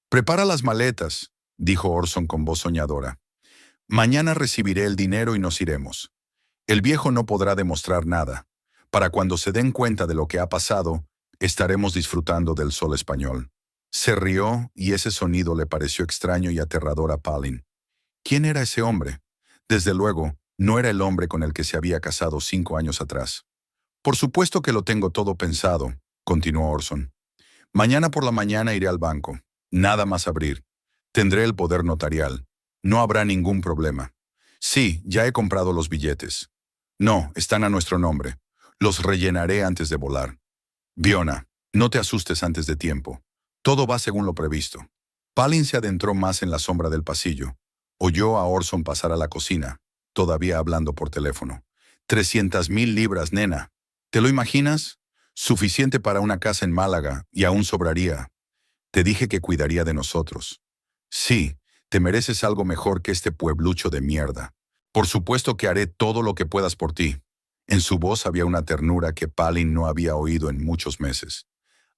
«Prepara las maletas», dijo Orson con voz soñadora. «Mañana recibiré el dinero y nos iremos. El viejo no podrá demostrar nada. Para cuando se den cuenta de lo que ha pasado, estaremos disfrutando del sol español». Se rió y ese sonido le pareció extraño y aterrador a Palin. ¿Quién era ese hombre? Desde luego, no era el hombre con el que se había casado 5 años atrás. «Por supuesto que lo tengo todo pensado», continuó Orson. «Mañana por la mañana iré al banco. Nada más abrir. Tendré el poder notarial. No habrá ningún problema. Sí, ya he comprado los billetes. No, están a nuestro nombre. Los rellenaré antes de volar. Fiona, no te asustes antes de tiempo. Todo va según lo previsto. Palin se adentró más en la sombra del pasillo. Oyó a Orson pasar a la cocina, todavía hablando por teléfono. 300,000 libras, nena. ¿Te lo imaginas? Suficiente para una casa en Málaga y aún sobraría. Te dije que cuidaría de nosotros. Sí, te mereces algo mejor que este pueblucho de mierda. Por supuesto que haré todo lo que puedas por ti. En su voz había una ternura que Palin no había oído en muchos meses.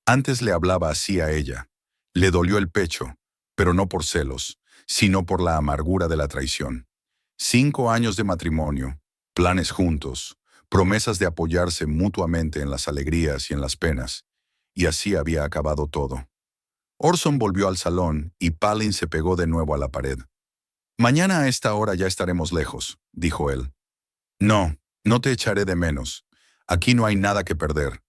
Antes le hablaba así a ella. Le dolió el pecho, pero no por celos, sino por la amargura de la traición. 5 años de matrimonio, planes juntos, promesas de apoyarse mutuamente en las alegrías y en las penas, y así había acabado todo. Orson volvió al salón y Palin se pegó de nuevo a la pared. Mañana a esta hora ya estaremos lejos, dijo él. No, no te echaré de menos. Aquí no hay nada que perder.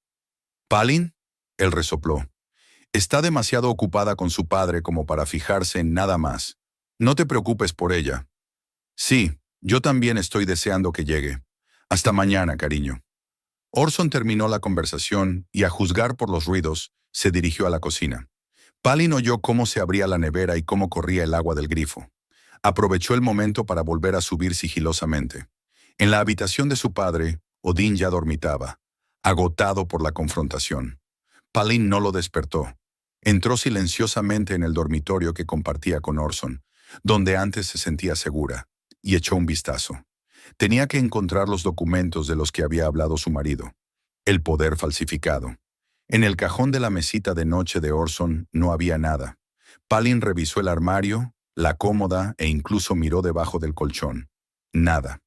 ¿Palin? Él resopló. Está demasiado ocupada con su padre como para fijarse en nada más. No te preocupes por ella. Sí, yo también estoy deseando que llegue. Hasta mañana, cariño. Orson terminó la conversación y, a juzgar por los ruidos, se dirigió a la cocina. Palin oyó cómo se abría la nevera y cómo corría el agua del grifo. Aprovechó el momento para volver a subir sigilosamente. En la habitación de su padre, Odín ya dormitaba, agotado por la confrontación. Palin no lo despertó. Entró silenciosamente en el dormitorio que compartía con Orson, donde antes se sentía segura, y echó un vistazo. Tenía que encontrar los documentos de los que había hablado su marido. El poder falsificado. En el cajón de la mesita de noche de Orson no había nada. Palin revisó el armario, la cómoda e incluso miró debajo del colchón. Nada.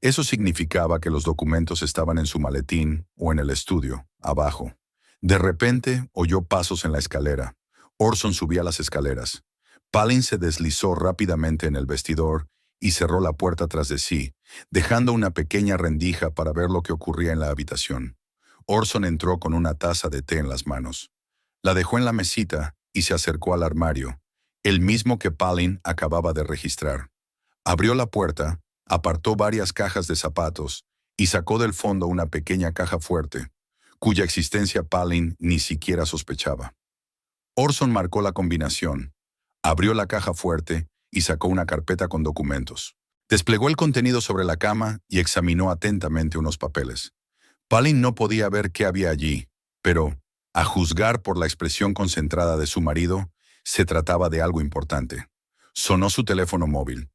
Eso significaba que los documentos estaban en su maletín o en el estudio, abajo. De repente oyó pasos en la escalera. Orson subía las escaleras. Palin se deslizó rápidamente en el vestidor y cerró la puerta tras de sí, dejando una pequeña rendija para ver lo que ocurría en la habitación. Orson entró con una taza de té en las manos. La dejó en la mesita y se acercó al armario, el mismo que Palin acababa de registrar. Abrió la puerta, apartó varias cajas de zapatos y sacó del fondo una pequeña caja fuerte, cuya existencia Palin ni siquiera sospechaba. Orson marcó la combinación, abrió la caja fuerte y sacó una carpeta con documentos. Desplegó el contenido sobre la cama y examinó atentamente unos papeles. Palin no podía ver qué había allí, pero, a juzgar por la expresión concentrada de su marido, se trataba de algo importante. Sonó su teléfono móvil.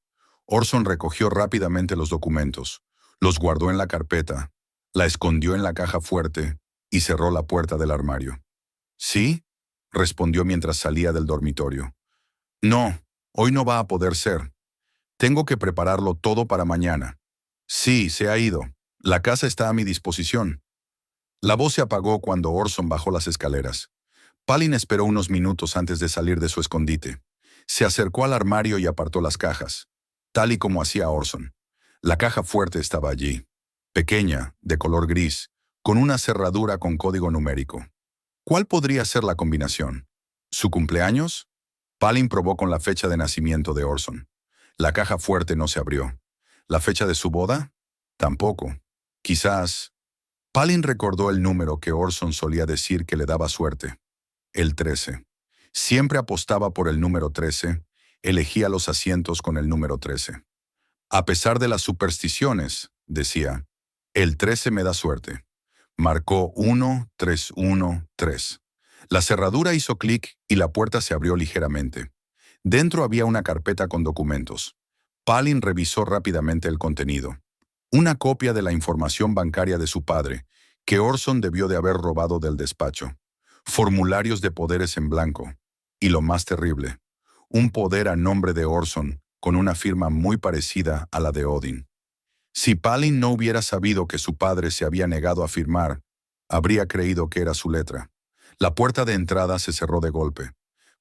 Orson recogió rápidamente los documentos, los guardó en la carpeta, la escondió en la caja fuerte y cerró la puerta del armario. ¿Sí?, respondió mientras salía del dormitorio. No, hoy no va a poder ser. Tengo que prepararlo todo para mañana. Sí, se ha ido. La casa está a mi disposición. La voz se apagó cuando Orson bajó las escaleras. Palin esperó unos minutos antes de salir de su escondite. Se acercó al armario y apartó las cajas, tal y como hacía Orson. La caja fuerte estaba allí, pequeña, de color gris, con una cerradura con código numérico. ¿Cuál podría ser la combinación? ¿Su cumpleaños? Palin probó con la fecha de nacimiento de Orson. La caja fuerte no se abrió. ¿La fecha de su boda? Tampoco. Quizás... Palin recordó el número que Orson solía decir que le daba suerte. El 13. Siempre apostaba por el número 13, elegía los asientos con el número 13. A pesar de las supersticiones, decía, el 13 me da suerte. Marcó 1-3-1-3. La cerradura hizo clic y la puerta se abrió ligeramente. Dentro había una carpeta con documentos. Palin revisó rápidamente el contenido. Una copia de la información bancaria de su padre, que Orson debió de haber robado del despacho. Formularios de poderes en blanco. Y lo más terrible, un poder a nombre de Orson, con una firma muy parecida a la de Odin. Si Palin no hubiera sabido que su padre se había negado a firmar, habría creído que era su letra. La puerta de entrada se cerró de golpe.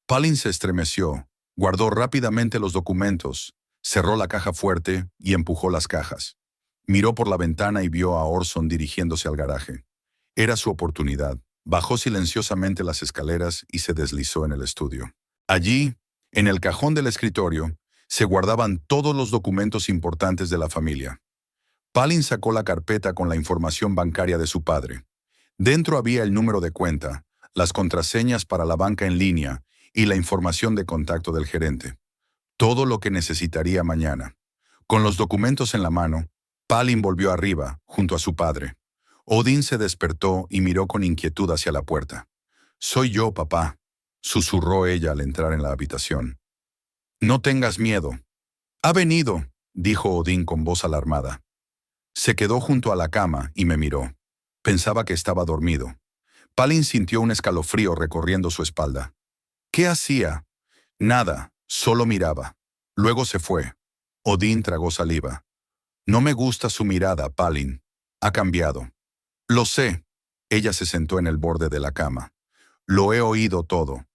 Palin se estremeció, guardó rápidamente los documentos, cerró la caja fuerte y empujó las cajas. Miró por la ventana y vio a Orson dirigiéndose al garaje. Era su oportunidad. Bajó silenciosamente las escaleras y se deslizó en el estudio. Allí, en el cajón del escritorio, Se guardaban todos los documentos importantes de la familia. Palin sacó la carpeta con la información bancaria de su padre. Dentro había el número de cuenta, las contraseñas para la banca en línea y la información de contacto del gerente. Todo lo que necesitaría mañana. Con los documentos en la mano, Palin volvió arriba, junto a su padre. Odin se despertó y miró con inquietud hacia la puerta. «Soy yo, papá», susurró ella al entrar en la habitación. «No tengas miedo». «Ha venido», dijo Odin con voz alarmada. Se quedó junto a la cama y me miró. Pensaba que estaba dormido. Palin sintió un escalofrío recorriendo su espalda. ¿Qué hacía? Nada, solo miraba. Luego se fue. Odin tragó saliva. «No me gusta su mirada, Palin. Ha cambiado». «Lo sé». Ella se sentó en el borde de la cama. «Lo he oído todo.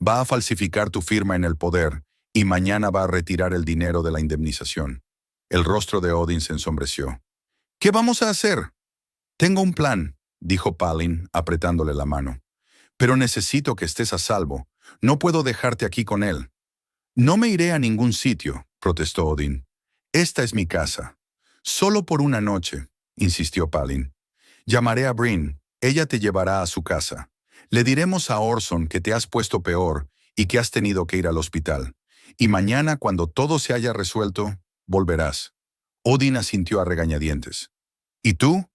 Va a falsificar tu firma en el poder y mañana va a retirar el dinero de la indemnización». El rostro de Odin se ensombreció. «¿Qué vamos a hacer?» «Tengo un plan», dijo Palin, apretándole la mano. «Pero necesito que estés a salvo. No puedo dejarte aquí con él». «No me iré a ningún sitio», protestó Odin. «Esta es mi casa». «Solo por una noche», insistió Palin. «Llamaré a Bryn. Ella te llevará a su casa. Le diremos a Orson que te has puesto peor y que has tenido que ir al hospital. Y mañana, cuando todo se haya resuelto, volverás». Odin asintió a regañadientes. «¿Y tú?»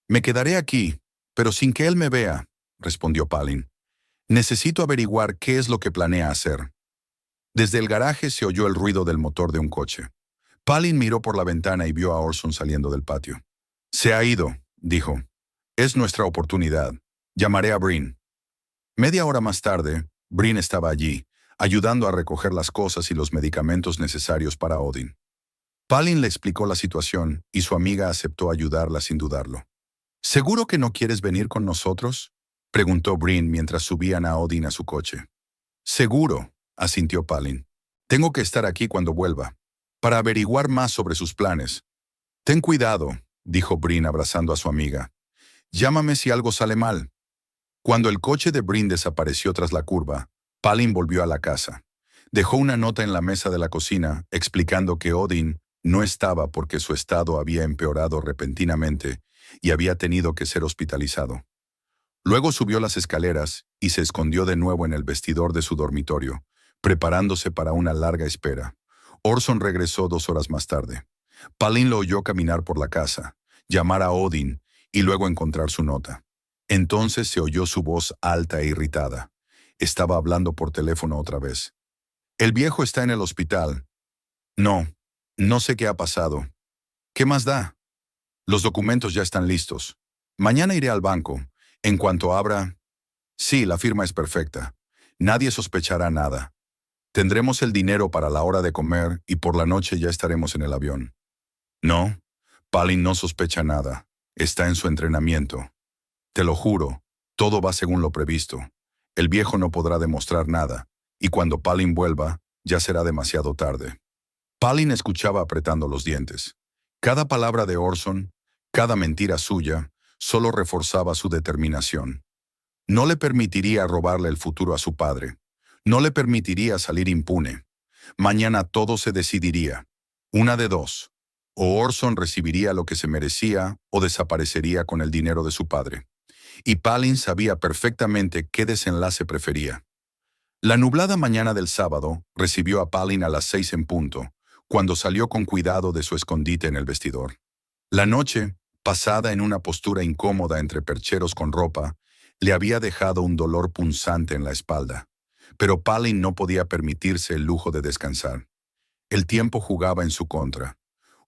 «Me quedaré aquí, pero sin que él me vea», respondió Palin. «Necesito averiguar qué es lo que planea hacer». Desde el garaje se oyó el ruido del motor de un coche. Palin miró por la ventana y vio a Orson saliendo del patio. «Se ha ido», dijo. «Es nuestra oportunidad. Llamaré a Bryn». Media hora más tarde, Bryn estaba allí, ayudando a recoger las cosas y los medicamentos necesarios para Odin. Palin le explicó la situación y su amiga aceptó ayudarla sin dudarlo. «¿Seguro que no quieres venir con nosotros?», preguntó Bryn mientras subían a Odin a su coche. «Seguro», asintió Palin. «Tengo que estar aquí cuando vuelva, para averiguar más sobre sus planes». «Ten cuidado», dijo Bryn abrazando a su amiga. «Llámame si algo sale mal». Cuando el coche de Bryn desapareció tras la curva, Palin volvió a la casa. Dejó una nota en la mesa de la cocina explicando que Odin no estaba porque su estado había empeorado repentinamente y había tenido que ser hospitalizado. Luego subió las escaleras y se escondió de nuevo en el vestidor de su dormitorio, preparándose para una larga espera. Orson regresó 2 horas más tarde. Palin lo oyó caminar por la casa, llamar a Odin y luego encontrar su nota. Entonces se oyó su voz alta e irritada. Estaba hablando por teléfono otra vez. «El viejo está en el hospital». No sé qué ha pasado». «¿Qué más da? Los documentos ya están listos. Mañana iré al banco. En cuanto abra...». «Sí, la firma es perfecta. Nadie sospechará nada. Tendremos el dinero para la hora de comer y por la noche ya estaremos en el avión». «No, Palin no sospecha nada. Está en su entrenamiento. Te lo juro, todo va según lo previsto. El viejo no podrá demostrar nada, y cuando Palin vuelva, ya será demasiado tarde». Palin escuchaba apretando los dientes. Cada palabra de Orson, cada mentira suya, solo reforzaba su determinación. No le permitiría robarle el futuro a su padre. No le permitiría salir impune. Mañana todo se decidiría. Una de dos. O Orson recibiría lo que se merecía o desaparecería con el dinero de su padre. Y Palin sabía perfectamente qué desenlace prefería. La nublada mañana del sábado recibió a Palin a las 6 en punto, cuando salió con cuidado de su escondite en el vestidor. La noche, pasada en una postura incómoda entre percheros con ropa, le había dejado un dolor punzante en la espalda. Pero Palin no podía permitirse el lujo de descansar. El tiempo jugaba en su contra.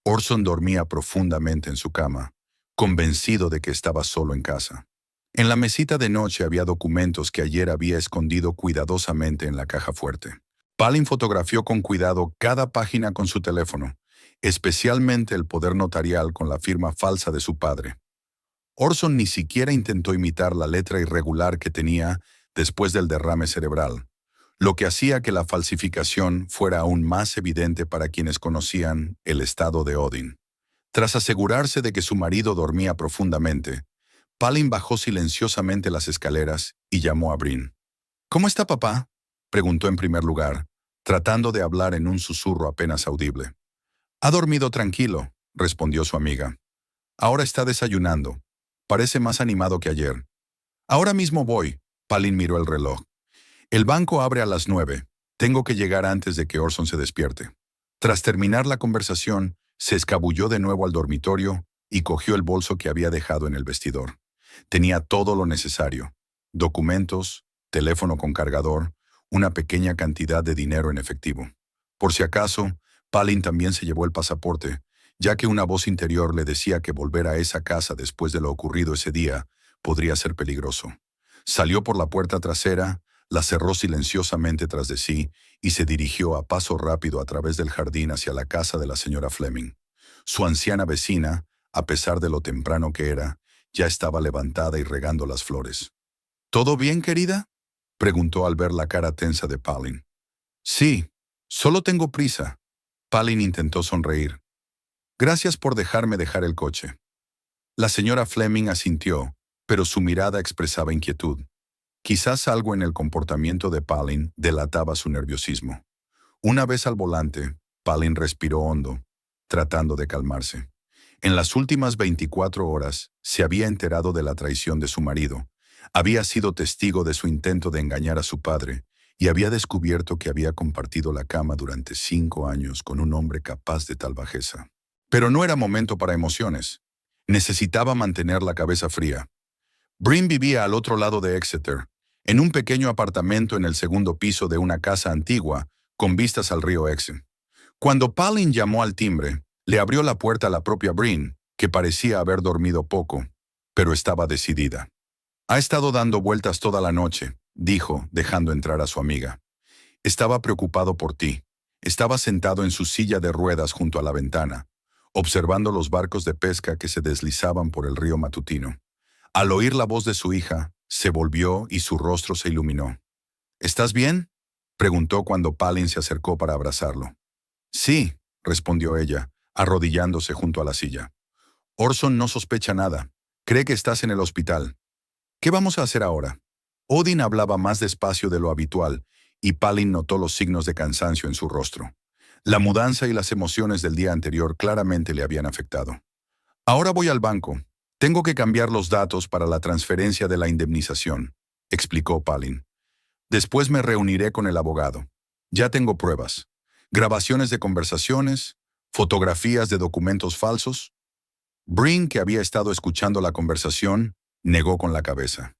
Orson dormía profundamente en su cama, convencido de que estaba solo en casa. En la mesita de noche había documentos que ayer había escondido cuidadosamente en la caja fuerte. Palin fotografió con cuidado cada página con su teléfono, especialmente el poder notarial con la firma falsa de su padre. Orson ni siquiera intentó imitar la letra irregular que tenía después del derrame cerebral, lo que hacía que la falsificación fuera aún más evidente para quienes conocían el estado de Odin. Tras asegurarse de que su marido dormía profundamente, Palin bajó silenciosamente las escaleras y llamó a Bryn. «¿Cómo está papá?», preguntó en primer lugar, tratando de hablar en un susurro apenas audible. «Ha dormido tranquilo», respondió su amiga. «Ahora está desayunando. Parece más animado que ayer». «Ahora mismo voy», Palin miró el reloj. «El banco abre a las 9. Tengo que llegar antes de que Orson se despierte». Tras terminar la conversación, se escabulló de nuevo al dormitorio y cogió el bolso que había dejado en el vestidor. Tenía todo lo necesario: documentos, teléfono con cargador, una pequeña cantidad de dinero en efectivo. Por si acaso, Palin también se llevó el pasaporte, ya que una voz interior le decía que volver a esa casa después de lo ocurrido ese día podría ser peligroso. Salió por la puerta trasera, la cerró silenciosamente tras de sí y se dirigió a paso rápido a través del jardín hacia la casa de la señora Fleming. Su anciana vecina, a pesar de lo temprano que era, ya estaba levantada y regando las flores. «¿Todo bien, querida?», preguntó al ver la cara tensa de Palin. «Sí, solo tengo prisa». Palin intentó sonreír. «Gracias por dejarme dejar el coche». La señora Fleming asintió, pero su mirada expresaba inquietud. Quizás algo en el comportamiento de Palin delataba su nerviosismo. Una vez al volante, Palin respiró hondo, tratando de calmarse. En las últimas 24 horas se había enterado de la traición de su marido, había sido testigo de su intento de engañar a su padre y había descubierto que había compartido la cama durante 5 años con un hombre capaz de tal bajeza. Pero no era momento para emociones. Necesitaba mantener la cabeza fría. Bryn vivía al otro lado de Exeter, en un pequeño apartamento en el segundo piso de una casa antigua, con vistas al río Exe. Cuando Palin llamó al timbre, le abrió la puerta a la propia Bryn, que parecía haber dormido poco, pero estaba decidida. «Ha estado dando vueltas toda la noche», dijo, dejando entrar a su amiga. «Estaba preocupado por ti». Estaba sentado en su silla de ruedas junto a la ventana, observando los barcos de pesca que se deslizaban por el río matutino. Al oír la voz de su hija, se volvió y su rostro se iluminó. «¿Estás bien?», preguntó cuando Palin se acercó para abrazarlo. «Sí», respondió ella, arrodillándose junto a la silla. «Orson no sospecha nada. Cree que estás en el hospital. ¿Qué vamos a hacer ahora?». Odin hablaba más despacio de lo habitual, y Palin notó los signos de cansancio en su rostro. La mudanza y las emociones del día anterior claramente le habían afectado. «Ahora voy al banco. Tengo que cambiar los datos para la transferencia de la indemnización», explicó Palin. «Después me reuniré con el abogado. Ya tengo pruebas. Grabaciones de conversaciones, fotografías de documentos falsos». Bryn, que había estado escuchando la conversación, negó con la cabeza.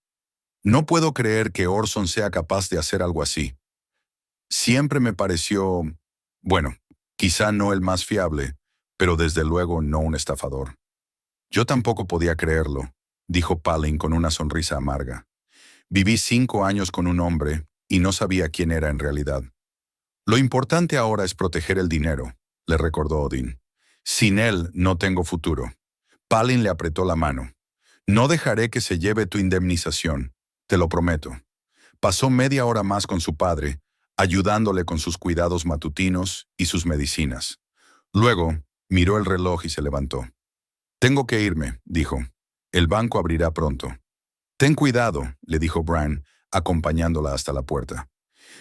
«No puedo creer que Orson sea capaz de hacer algo así. Siempre me pareció, bueno, quizá no el más fiable, pero desde luego no un estafador». «Yo tampoco podía creerlo», dijo Palin con una sonrisa amarga. «Viví 5 años con un hombre y no sabía quién era en realidad». «Lo importante ahora es proteger el dinero», le recordó Odin. «Sin él no tengo futuro». Palin le apretó la mano. «No dejaré que se lleve tu indemnización, te lo prometo». Pasó media hora más con su padre, ayudándole con sus cuidados matutinos y sus medicinas. Luego, miró el reloj y se levantó. «Tengo que irme», dijo. «El banco abrirá pronto». «Ten cuidado», le dijo Bran, acompañándola hasta la puerta.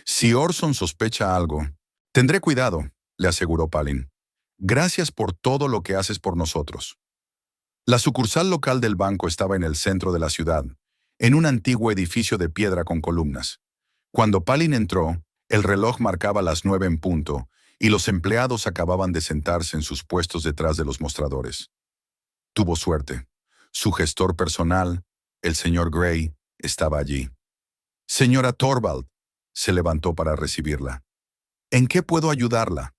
«Si Orson sospecha algo». «Tendré cuidado», le aseguró Palin. «Gracias por todo lo que haces por nosotros». La sucursal local del banco estaba en el centro de la ciudad, en un antiguo edificio de piedra con columnas. Cuando Palin entró, el reloj marcaba las 9 en punto y los empleados acababan de sentarse en sus puestos detrás de los mostradores. Tuvo suerte. Su gestor personal, el señor Gray, estaba allí. «Señora Thorvald», se levantó para recibirla. «¿En qué puedo ayudarla?».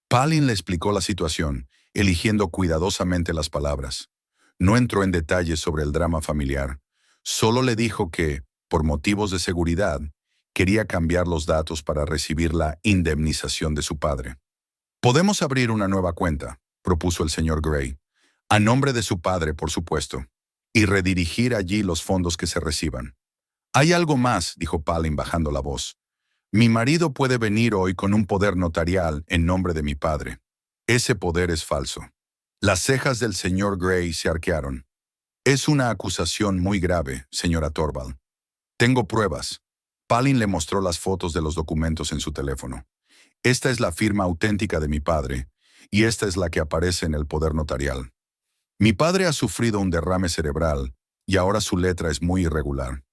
Palin le explicó la situación, eligiendo cuidadosamente las palabras. No entró en detalles sobre el drama familiar. Solo le dijo que, por motivos de seguridad, quería cambiar los datos para recibir la indemnización de su padre. «Podemos abrir una nueva cuenta», propuso el señor Gray. «A nombre de su padre, por supuesto, y redirigir allí los fondos que se reciban». «Hay algo más», dijo Palin bajando la voz. «Mi marido puede venir hoy con un poder notarial en nombre de mi padre. Ese poder es falso». Las cejas del señor Gray se arquearon. «Es una acusación muy grave, señora Thorvald». «Tengo pruebas». Palin le mostró las fotos de los documentos en su teléfono. Esta es la firma auténtica de mi padre, y esta es la que aparece en el poder notarial. Mi padre ha sufrido un derrame cerebral, y ahora su letra es muy irregular.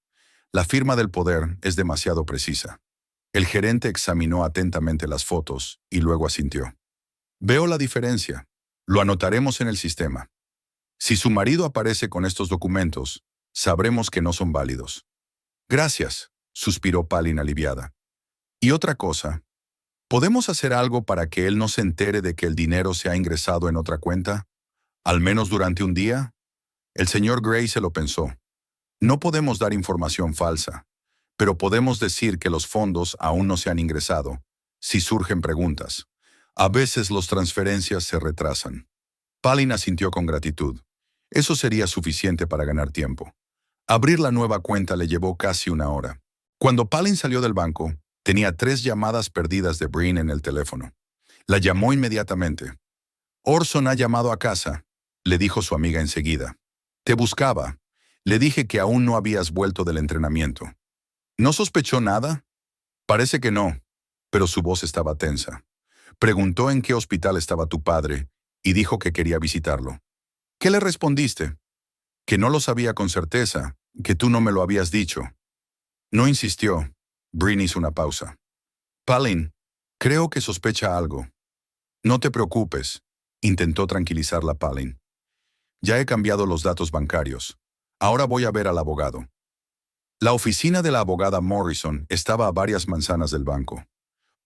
La firma del poder es demasiado precisa. El gerente examinó atentamente las fotos y luego asintió. Veo la diferencia. Lo anotaremos en el sistema. Si su marido aparece con estos documentos, sabremos que no son válidos. Gracias, suspiró Palin aliviada. Y otra cosa, ¿podemos hacer algo para que él no se entere de que el dinero se ha ingresado en otra cuenta? ¿Al menos durante un día? El señor Gray se lo pensó. No podemos dar información falsa, pero podemos decir que los fondos aún no se han ingresado, si surgen preguntas. A veces las transferencias se retrasan. Palin asintió con gratitud. Eso sería suficiente para ganar tiempo. Abrir la nueva cuenta le llevó casi una hora. Cuando Palin salió del banco, tenía 3 llamadas perdidas de Breen en el teléfono. La llamó inmediatamente. Orson ha llamado a casa, le dijo su amiga enseguida. Te buscaba. Le dije que aún no habías vuelto del entrenamiento. ¿No sospechó nada? Parece que no, pero su voz estaba tensa. Preguntó en qué hospital estaba tu padre y dijo que quería visitarlo. ¿Qué le respondiste? Que no lo sabía con certeza, que tú no me lo habías dicho. No insistió. Breen hizo una pausa. Palin, creo que sospecha algo. No te preocupes, intentó tranquilizarla Palin. Ya he cambiado los datos bancarios. Ahora voy a ver al abogado. La oficina de la abogada Morrison estaba a varias manzanas del banco.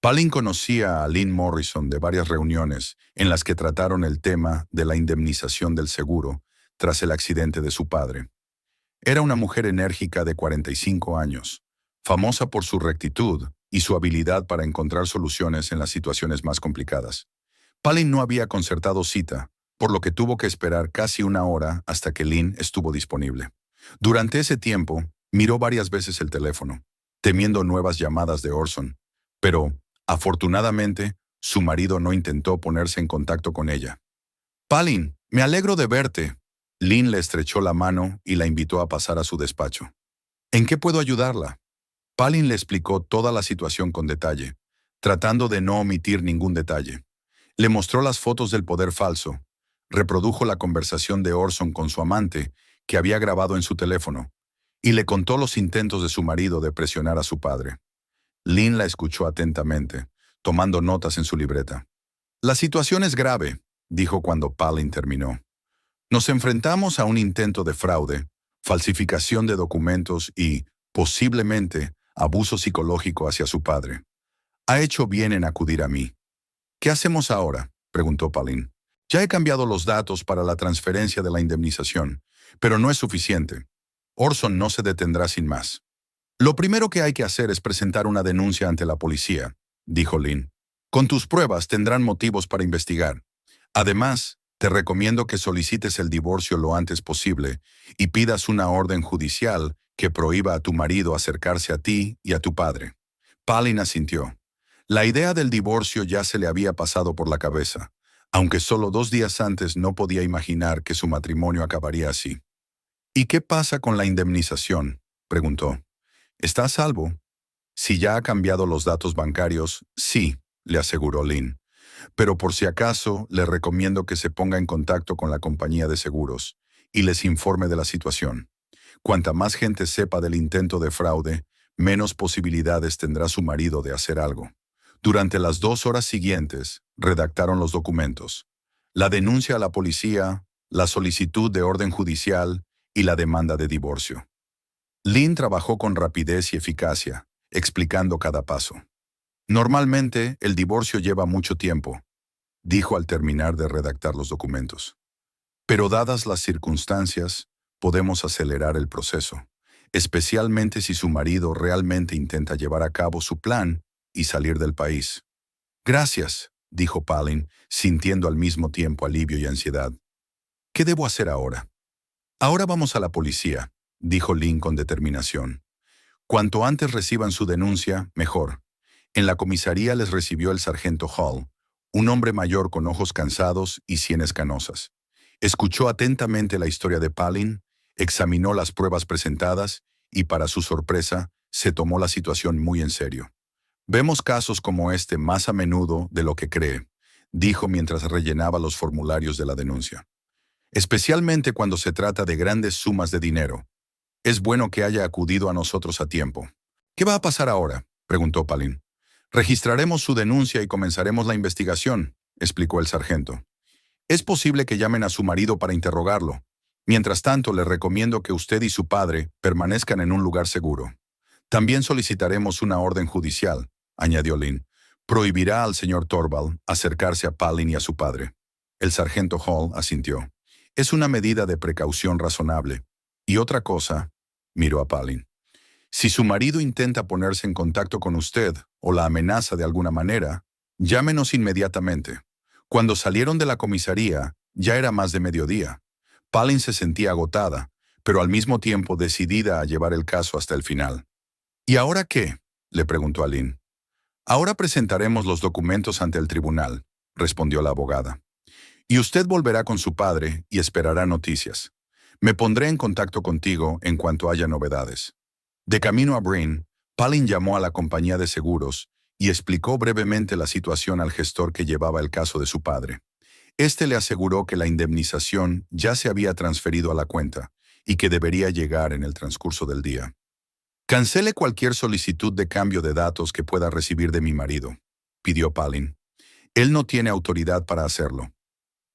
Palin conocía a Lynn Morrison de varias reuniones en las que trataron el tema de la indemnización del seguro tras el accidente de su padre. Era una mujer enérgica de 45 años, famosa por su rectitud y su habilidad para encontrar soluciones en las situaciones más complicadas. Palin no había concertado cita, por lo que tuvo que esperar casi una hora hasta que Lynn estuvo disponible. Durante ese tiempo, miró varias veces el teléfono, temiendo nuevas llamadas de Orson, pero, afortunadamente, su marido no intentó ponerse en contacto con ella. Palin, me alegro de verte. Lynn le estrechó la mano y la invitó a pasar a su despacho. ¿En qué puedo ayudarla? Palin le explicó toda la situación con detalle, tratando de no omitir ningún detalle. Le mostró las fotos del poder falso, reprodujo la conversación de Orson con su amante, que había grabado en su teléfono, y le contó los intentos de su marido de presionar a su padre. Lynn la escuchó atentamente, tomando notas en su libreta. La situación es grave, dijo cuando Palin terminó. Nos enfrentamos a un intento de fraude, falsificación de documentos y, posiblemente, abuso psicológico hacia su padre. Ha hecho bien en acudir a mí. ¿Qué hacemos ahora?, preguntó Palin. Ya he cambiado los datos para la transferencia de la indemnización, pero no es suficiente. Orson no se detendrá sin más. Lo primero que hay que hacer es presentar una denuncia ante la policía, dijo Lynn. Con tus pruebas tendrán motivos para investigar. Además, te recomiendo que solicites el divorcio lo antes posible y pidas una orden judicial que prohíba a tu marido acercarse a ti y a tu padre. Palin asintió. La idea del divorcio ya se le había pasado por la cabeza, aunque solo 2 días antes no podía imaginar que su matrimonio acabaría así. ¿Y qué pasa con la indemnización?, preguntó. ¿Está a salvo? Si ya ha cambiado los datos bancarios, sí, le aseguró Lynn. Pero por si acaso, le recomiendo que se ponga en contacto con la compañía de seguros y les informe de la situación. Cuanta más gente sepa del intento de fraude, menos posibilidades tendrá su marido de hacer algo. Durante las 2 horas siguientes, redactaron los documentos. La denuncia a la policía, la solicitud de orden judicial y la demanda de divorcio. Lynn trabajó con rapidez y eficacia, explicando cada paso. Normalmente, el divorcio lleva mucho tiempo, dijo al terminar de redactar los documentos. Pero dadas las circunstancias, podemos acelerar el proceso, especialmente si su marido realmente intenta llevar a cabo su plan y salir del país. Gracias, dijo Palin, sintiendo al mismo tiempo alivio y ansiedad. ¿Qué debo hacer ahora? Ahora vamos a la policía, dijo Lynn con determinación. Cuanto antes reciban su denuncia, mejor. En la comisaría les recibió el sargento Hall, un hombre mayor con ojos cansados y sienes canosas. Escuchó atentamente la historia de Palin, examinó las pruebas presentadas y, para su sorpresa, se tomó la situación muy en serio. Vemos casos como este más a menudo de lo que cree, dijo mientras rellenaba los formularios de la denuncia. Especialmente cuando se trata de grandes sumas de dinero. Es bueno que haya acudido a nosotros a tiempo. ¿Qué va a pasar ahora?, preguntó Palin. Registraremos su denuncia y comenzaremos la investigación, explicó el sargento. Es posible que llamen a su marido para interrogarlo. Mientras tanto, le recomiendo que usted y su padre permanezcan en un lugar seguro. También solicitaremos una orden judicial, añadió Lynn. Prohibirá al señor Torvald acercarse a Palin y a su padre. El sargento Hall asintió. Es una medida de precaución razonable. Y otra cosa, miró a Palin. Si su marido intenta ponerse en contacto con usted o la amenaza de alguna manera, llámenos inmediatamente. Cuando salieron de la comisaría, ya era más de mediodía. Palin se sentía agotada, pero al mismo tiempo decidida a llevar el caso hasta el final. ¿Y ahora qué?, le preguntó a Lynn. Ahora presentaremos los documentos ante el tribunal, respondió la abogada. Y usted volverá con su padre y esperará noticias. Me pondré en contacto contigo en cuanto haya novedades. De camino a Bryn, Palin llamó a la compañía de seguros y explicó brevemente la situación al gestor que llevaba el caso de su padre. Este le aseguró que la indemnización ya se había transferido a la cuenta y que debería llegar en el transcurso del día. Cancele cualquier solicitud de cambio de datos que pueda recibir de mi marido, pidió Palin. Él no tiene autoridad para hacerlo.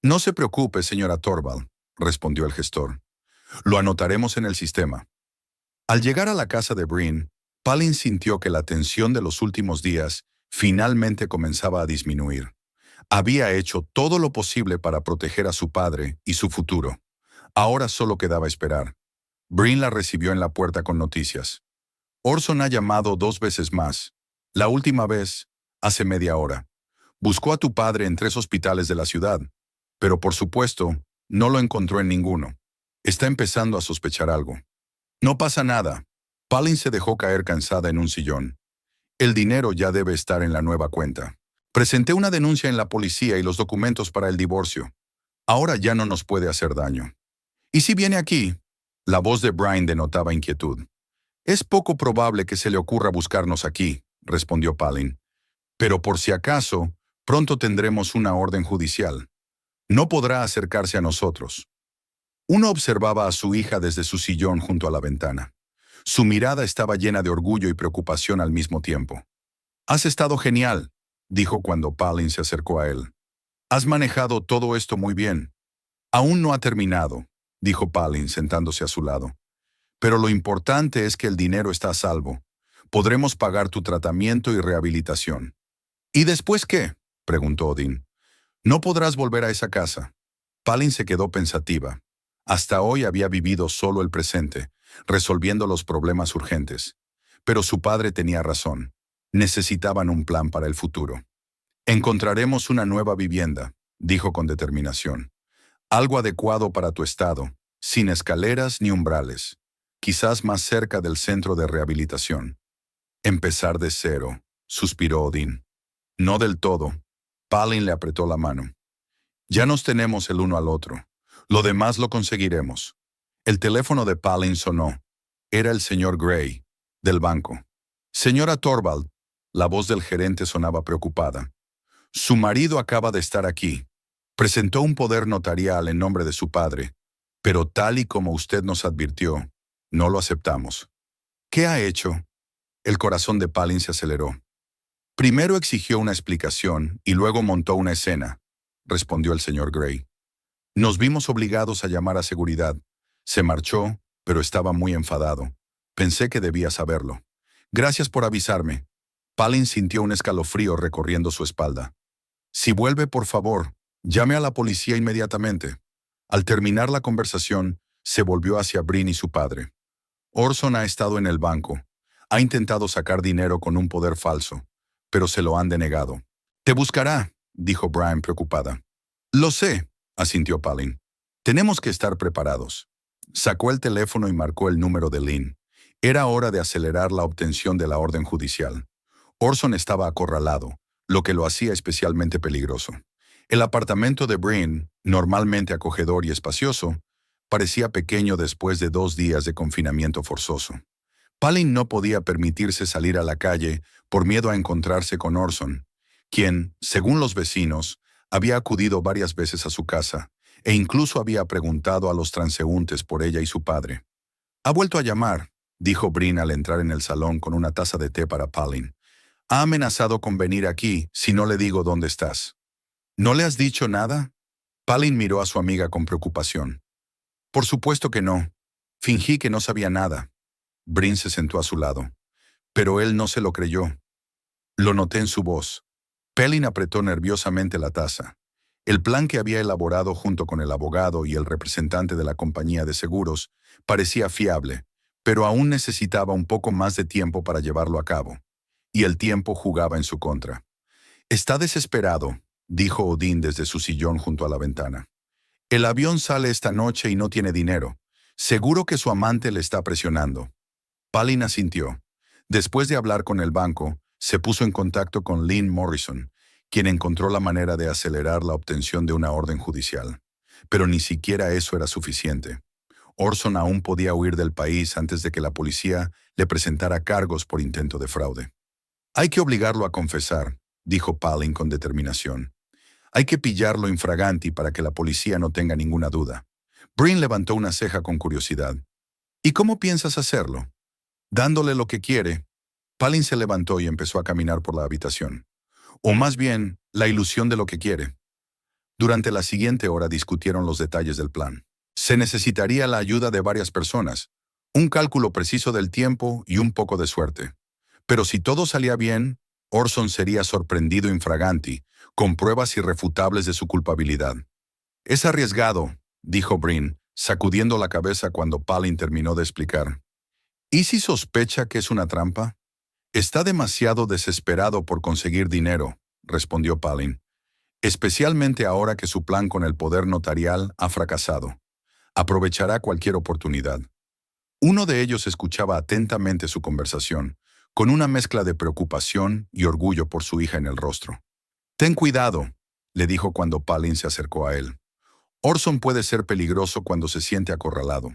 No se preocupe, señora Torvald, respondió el gestor. Lo anotaremos en el sistema. Al llegar a la casa de Bryn, Palin sintió que la tensión de los últimos días finalmente comenzaba a disminuir. Había hecho todo lo posible para proteger a su padre y su futuro. Ahora solo quedaba esperar. Bryn la recibió en la puerta con noticias. Orson ha llamado 2 veces más. La última vez, hace media hora. Buscó a tu padre en 3 hospitales de la ciudad, pero por supuesto, no lo encontró en ninguno. Está empezando a sospechar algo. No pasa nada. Palin se dejó caer cansada en un sillón. El dinero ya debe estar en la nueva cuenta. Presenté una denuncia en la policía y los documentos para el divorcio. Ahora ya no nos puede hacer daño. ¿Y si viene aquí? La voz de Bryn denotaba inquietud. Es poco probable que se le ocurra buscarnos aquí, respondió Palin. Pero por si acaso, pronto tendremos una orden judicial. No podrá acercarse a nosotros. Uno observaba a su hija desde su sillón junto a la ventana. Su mirada estaba llena de orgullo y preocupación al mismo tiempo. «Has estado genial», dijo cuando Palin se acercó a él. «Has manejado todo esto muy bien». «Aún no ha terminado», dijo Palin sentándose a su lado. «Pero lo importante es que el dinero está a salvo. Podremos pagar tu tratamiento y rehabilitación». «¿Y después qué?», preguntó Odin. «No podrás volver a esa casa». Palin se quedó pensativa. Hasta hoy había vivido solo el presente, resolviendo los problemas urgentes. Pero su padre tenía razón. Necesitaban un plan para el futuro. «Encontraremos una nueva vivienda», dijo con determinación. «Algo adecuado para tu estado, sin escaleras ni umbrales. Quizás más cerca del centro de rehabilitación». «Empezar de cero», suspiró Odin. «No del todo». Palin le apretó la mano. «Ya nos tenemos el uno al otro. Lo demás lo conseguiremos». El teléfono de Palin sonó. Era el señor Gray, del banco. «Señora Torvald», la voz del gerente sonaba preocupada. «Su marido acaba de estar aquí. Presentó un poder notarial en nombre de su padre, pero tal y como usted nos advirtió, no lo aceptamos». «¿Qué ha hecho?». El corazón de Palin se aceleró. «Primero exigió una explicación y luego montó una escena», respondió el señor Gray. «Nos vimos obligados a llamar a seguridad. Se marchó, pero estaba muy enfadado. Pensé que debía saberlo. Gracias por avisarme». Palin sintió un escalofrío recorriendo su espalda. «Si vuelve, por favor, llame a la policía inmediatamente». Al terminar la conversación, se volvió hacia Bryn y su padre. «Orson ha estado en el banco. Ha intentado sacar dinero con un poder falso, pero se lo han denegado». «Te buscará», dijo Bryn preocupada. «Lo sé», asintió Palin. «Tenemos que estar preparados». Sacó el teléfono y marcó el número de Lynn. Era hora de acelerar la obtención de la orden judicial. Orson estaba acorralado, lo que lo hacía especialmente peligroso. El apartamento de Bryn, normalmente acogedor y espacioso, parecía pequeño después de 2 días de confinamiento forzoso. Palin no podía permitirse salir a la calle por miedo a encontrarse con Orson, quien, según los vecinos, había acudido varias veces a su casa e incluso había preguntado a los transeúntes por ella y su padre. «Ha vuelto a llamar», dijo Brin al entrar en el salón con una taza de té para Palin. «Ha amenazado con venir aquí si no le digo dónde estás». «¿No le has dicho nada?» Palin miró a su amiga con preocupación. «Por supuesto que no. Fingí que no sabía nada». Brin se sentó a su lado. Pero él no se lo creyó. Lo noté en su voz. Palin apretó nerviosamente la taza. El plan que había elaborado junto con el abogado y el representante de la compañía de seguros parecía fiable, pero aún necesitaba un poco más de tiempo para llevarlo a cabo. Y el tiempo jugaba en su contra. «Está desesperado», dijo Odín desde su sillón junto a la ventana. «El avión sale esta noche y no tiene dinero. Seguro que su amante le está presionando». Palin asintió. Después de hablar con el banco, se puso en contacto con Lynn Morrison, quien encontró la manera de acelerar la obtención de una orden judicial. Pero ni siquiera eso era suficiente. Orson aún podía huir del país antes de que la policía le presentara cargos por intento de fraude. «Hay que obligarlo a confesar», dijo Palin con determinación. «Hay que pillarlo infraganti para que la policía no tenga ninguna duda». Brin levantó una ceja con curiosidad. «¿Y cómo piensas hacerlo?» «Dándole lo que quiere». Palin se levantó y empezó a caminar por la habitación. «O más bien, la ilusión de lo que quiere». Durante la siguiente hora discutieron los detalles del plan. Se necesitaría la ayuda de varias personas, un cálculo preciso del tiempo y un poco de suerte. Pero si todo salía bien, Orson sería sorprendido infraganti, con pruebas irrefutables de su culpabilidad. «Es arriesgado», dijo Brin, sacudiendo la cabeza cuando Palin terminó de explicar. «¿Y si sospecha que es una trampa?» «Está demasiado desesperado por conseguir dinero», respondió Palin. «Especialmente ahora que su plan con el poder notarial ha fracasado. Aprovechará cualquier oportunidad». Uno de ellos escuchaba atentamente su conversación, con una mezcla de preocupación y orgullo por su hija en el rostro. «Ten cuidado», le dijo cuando Palin se acercó a él. «Orson puede ser peligroso cuando se siente acorralado».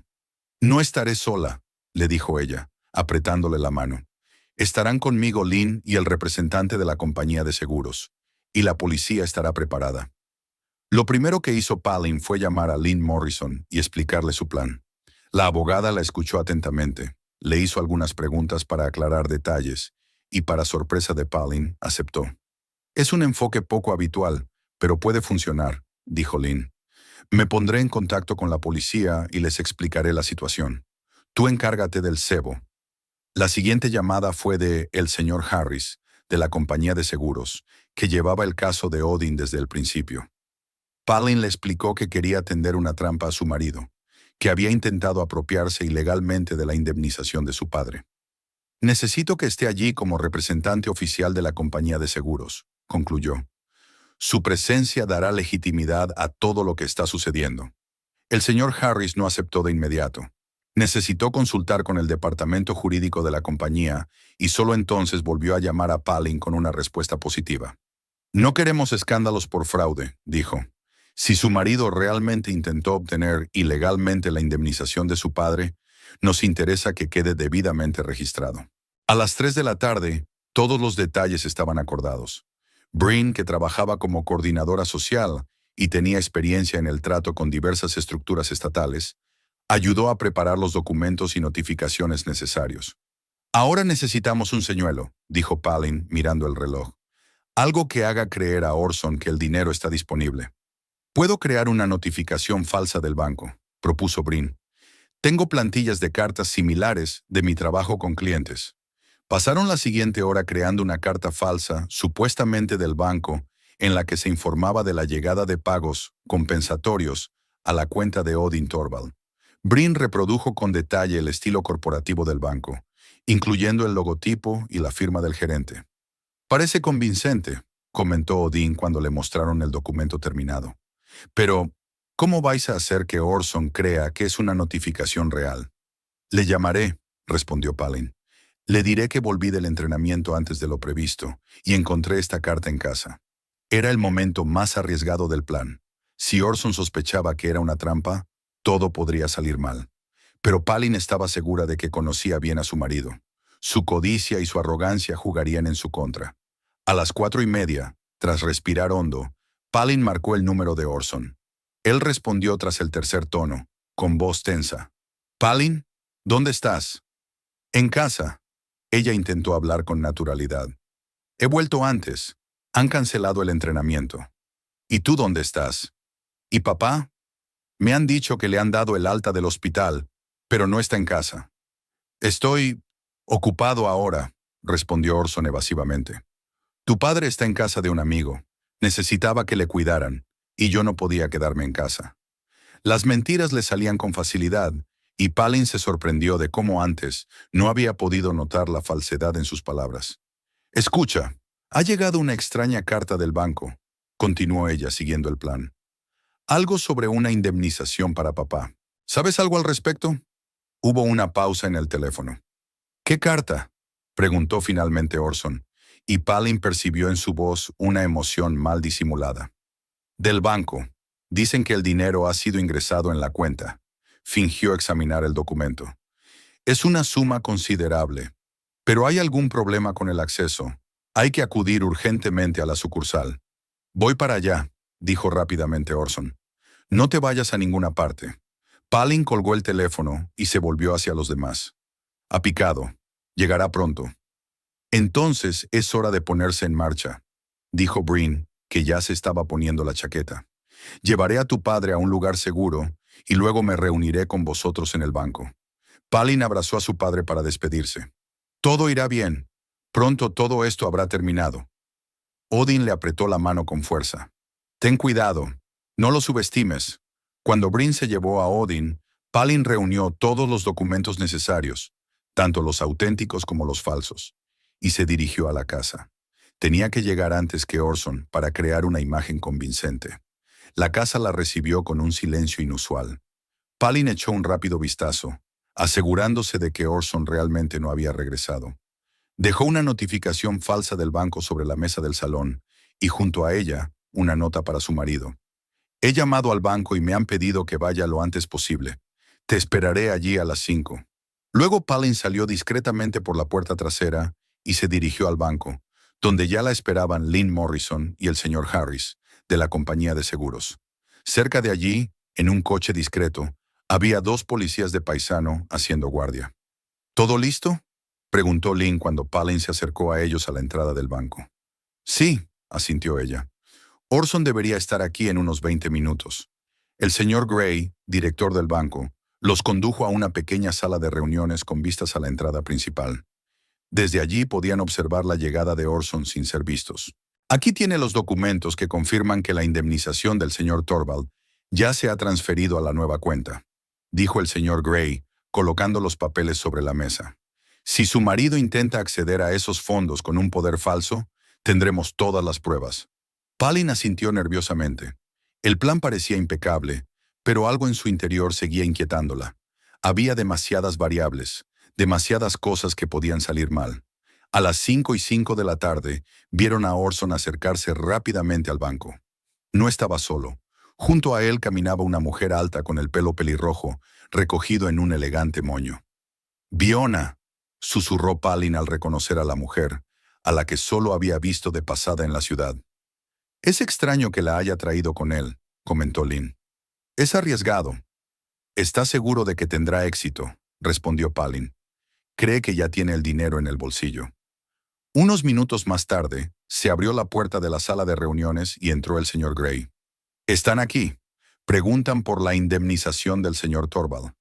«No estaré sola», le dijo ella, apretándole la mano. «Estarán conmigo Lynn y el representante de la compañía de seguros, y la policía estará preparada». Lo primero que hizo Palin fue llamar a Lynn Morrison y explicarle su plan. La abogada la escuchó atentamente, le hizo algunas preguntas para aclarar detalles, y para sorpresa de Palin, aceptó. «Es un enfoque poco habitual, pero puede funcionar», dijo Lynn. «Me pondré en contacto con la policía y les explicaré la situación. Tú encárgate del cebo». La siguiente llamada fue de el señor Harris, de la compañía de seguros, que llevaba el caso de Odin desde el principio. Palin le explicó que quería tender una trampa a su marido, que había intentado apropiarse ilegalmente de la indemnización de su padre. «Necesito que esté allí como representante oficial de la compañía de seguros», concluyó. «Su presencia dará legitimidad a todo lo que está sucediendo». El señor Harris no aceptó de inmediato. Necesitó consultar con el departamento jurídico de la compañía y solo entonces volvió a llamar a Palin con una respuesta positiva. «No queremos escándalos por fraude», dijo. «Si su marido realmente intentó obtener ilegalmente la indemnización de su padre, nos interesa que quede debidamente registrado». A las 3 de la tarde, todos los detalles estaban acordados. Brin, que trabajaba como coordinadora social y tenía experiencia en el trato con diversas estructuras estatales, ayudó a preparar los documentos y notificaciones necesarios. «Ahora necesitamos un señuelo», dijo Palin, mirando el reloj. «Algo que haga creer a Orson que el dinero está disponible». «Puedo crear una notificación falsa del banco», propuso Brin. «Tengo plantillas de cartas similares de mi trabajo con clientes». Pasaron la siguiente hora creando una carta falsa, supuestamente del banco, en la que se informaba de la llegada de pagos compensatorios a la cuenta de Odin Torvald. Brin reprodujo con detalle el estilo corporativo del banco, incluyendo el logotipo y la firma del gerente. «Parece convincente», comentó Odin cuando le mostraron el documento terminado. «Pero, ¿cómo vais a hacer que Orson crea que es una notificación real?» «Le llamaré», respondió Palin. «Le diré que volví del entrenamiento antes de lo previsto y encontré esta carta en casa». Era el momento más arriesgado del plan. Si Orson sospechaba que era una trampa, todo podría salir mal. Pero Palin estaba segura de que conocía bien a su marido. Su codicia y su arrogancia jugarían en su contra. A las 4:30, tras respirar hondo, Palin marcó el número de Orson. Él respondió tras el tercer tono, con voz tensa. «Palin, ¿dónde estás?» «En casa». Ella intentó hablar con naturalidad. «He vuelto antes. Han cancelado el entrenamiento». «¿Y tú dónde estás?» «¿Y papá?» «Me han dicho que le han dado el alta del hospital, pero no está en casa». «Estoy ocupado ahora», respondió Orson evasivamente. «Tu padre está en casa de un amigo. Necesitaba que le cuidaran, y yo no podía quedarme en casa». Las mentiras le salían con facilidad, y Palin se sorprendió de cómo antes no había podido notar la falsedad en sus palabras. «Escucha, ha llegado una extraña carta del banco», continuó ella siguiendo el plan. «Algo sobre una indemnización para papá. ¿Sabes algo al respecto?» Hubo una pausa en el teléfono. «¿Qué carta?», preguntó finalmente Orson, y Palin percibió en su voz una emoción mal disimulada. «Del banco. Dicen que el dinero ha sido ingresado en la cuenta». Fingió examinar el documento. «Es una suma considerable. Pero hay algún problema con el acceso. Hay que acudir urgentemente a la sucursal». «Voy para allá», dijo rápidamente Orson. «No te vayas a ninguna parte». Palin colgó el teléfono y se volvió hacia los demás. «Ha picado. Llegará pronto». «Entonces es hora de ponerse en marcha», dijo Breen, que ya se estaba poniendo la chaqueta. «Llevaré a tu padre a un lugar seguro y luego me reuniré con vosotros en el banco». Palin abrazó a su padre para despedirse. «Todo irá bien. Pronto todo esto habrá terminado». Odin le apretó la mano con fuerza. «Ten cuidado. No lo subestimes». Cuando Breen se llevó a Odin, Palin reunió todos los documentos necesarios, tanto los auténticos como los falsos, y se dirigió a la casa. Tenía que llegar antes que Orson para crear una imagen convincente. La casa la recibió con un silencio inusual. Palin echó un rápido vistazo, asegurándose de que Orson realmente no había regresado. Dejó una notificación falsa del banco sobre la mesa del salón y junto a ella una nota para su marido. «He llamado al banco y me han pedido que vaya lo antes posible. Te esperaré allí a las 5». Luego Palin salió discretamente por la puerta trasera y se dirigió al banco, donde ya la esperaban Lynn Morrison y el señor Harris, de la compañía de seguros. Cerca de allí, en un coche discreto, había 2 policías de paisano haciendo guardia. «¿Todo listo?», preguntó Lynn cuando Palin se acercó a ellos a la entrada del banco. «Sí», asintió ella. «Orson debería estar aquí en unos 20 minutos». El señor Gray, director del banco, los condujo a una pequeña sala de reuniones con vistas a la entrada principal. Desde allí podían observar la llegada de Orson sin ser vistos. «Aquí tiene los documentos que confirman que la indemnización del señor Thorvald ya se ha transferido a la nueva cuenta», dijo el señor Gray, colocando los papeles sobre la mesa. «Si su marido intenta acceder a esos fondos con un poder falso, tendremos todas las pruebas». Palin asintió nerviosamente. El plan parecía impecable, pero algo en su interior seguía inquietándola. Había demasiadas variables, demasiadas cosas que podían salir mal. A las 5:05 de la tarde, vieron a Orson acercarse rápidamente al banco. No estaba solo. Junto a él caminaba una mujer alta con el pelo pelirrojo, recogido en un elegante moño. «Viona», susurró Palin al reconocer a la mujer, a la que solo había visto de pasada en la ciudad. «Es extraño que la haya traído con él», comentó Lynn. «Es arriesgado». «Está seguro de que tendrá éxito», respondió Palin. «Cree que ya tiene el dinero en el bolsillo». Unos minutos más tarde, se abrió la puerta de la sala de reuniones y entró el señor Gray. «Están aquí. Preguntan por la indemnización del señor Thorvald.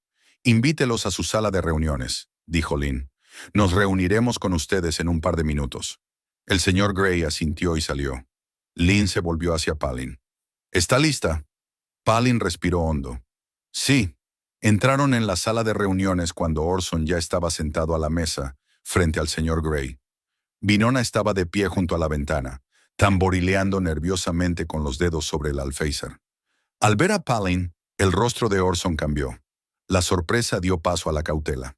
Invítelos a su sala de reuniones», dijo Lynn. «Nos reuniremos con ustedes en un par de minutos». El señor Gray asintió y salió. Lynn se volvió hacia Palin. «¿Está lista?» Palin respiró hondo. «Sí». Entraron en la sala de reuniones cuando Orson ya estaba sentado a la mesa, frente al señor Gray. Winona estaba de pie junto a la ventana, tamborileando nerviosamente con los dedos sobre el alféizar. Al ver a Palin, el rostro de Orson cambió. La sorpresa dio paso a la cautela.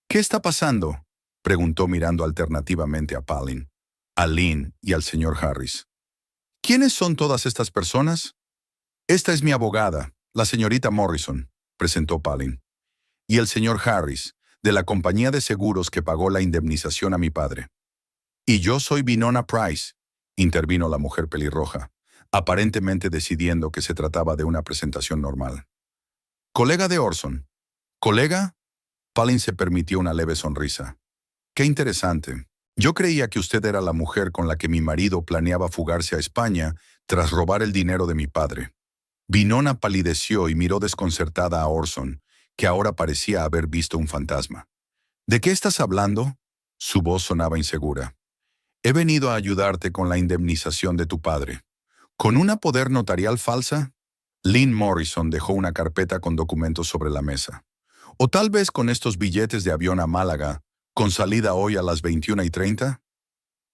«¿Qué está pasando?», preguntó mirando alternativamente a Palin, a Lynn y al señor Harris. «¿Quiénes son todas estas personas?». «Esta es mi abogada, la señorita Morrison», presentó Palin. Y el señor Harris, de la compañía de seguros que pagó la indemnización a mi padre. Y yo soy Winona Price, intervino la mujer pelirroja, aparentemente decidiendo que se trataba de una presentación normal. Colega de Orson. ¿Colega? Palin se permitió una leve sonrisa. Qué interesante. Yo creía que usted era la mujer con la que mi marido planeaba fugarse a España tras robar el dinero de mi padre. Winona palideció y miró desconcertada a Orson, que ahora parecía haber visto un fantasma. ¿De qué estás hablando? Su voz sonaba insegura. He venido a ayudarte con la indemnización de tu padre. ¿Con una poder notarial falsa? Lynn Morrison dejó una carpeta con documentos sobre la mesa. ¿O tal vez con estos billetes de avión a Málaga, con salida hoy a las 21:30?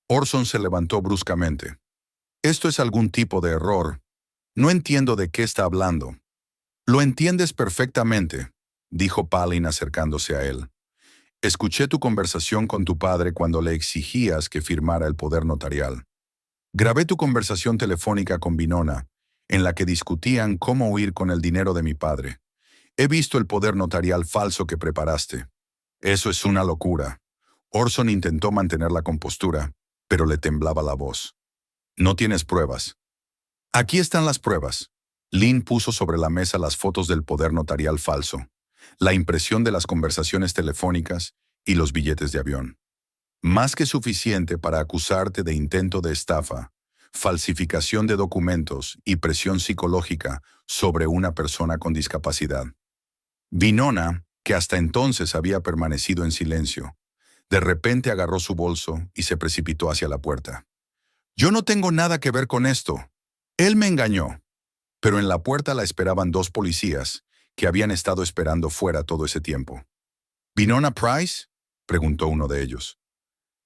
Orson se levantó bruscamente. Esto es algún tipo de error. No entiendo de qué está hablando. Lo entiendes perfectamente, dijo Palin acercándose a él. Escuché tu conversación con tu padre cuando le exigías que firmara el poder notarial. Grabé tu conversación telefónica con Winona, en la que discutían cómo huir con el dinero de mi padre. He visto el poder notarial falso que preparaste. Eso es una locura. Orson intentó mantener la compostura, pero le temblaba la voz. No tienes pruebas. Aquí están las pruebas. Lynn puso sobre la mesa las fotos del poder notarial falso, la impresión de las conversaciones telefónicas y los billetes de avión. Más que suficiente para acusarte de intento de estafa, falsificación de documentos y presión psicológica sobre una persona con discapacidad. Winona, que hasta entonces había permanecido en silencio, de repente agarró su bolso y se precipitó hacia la puerta. Yo no tengo nada que ver con esto. Él me engañó. Pero en la puerta la esperaban dos policías que habían estado esperando fuera todo ese tiempo. ¿Winona Price? Preguntó uno de ellos.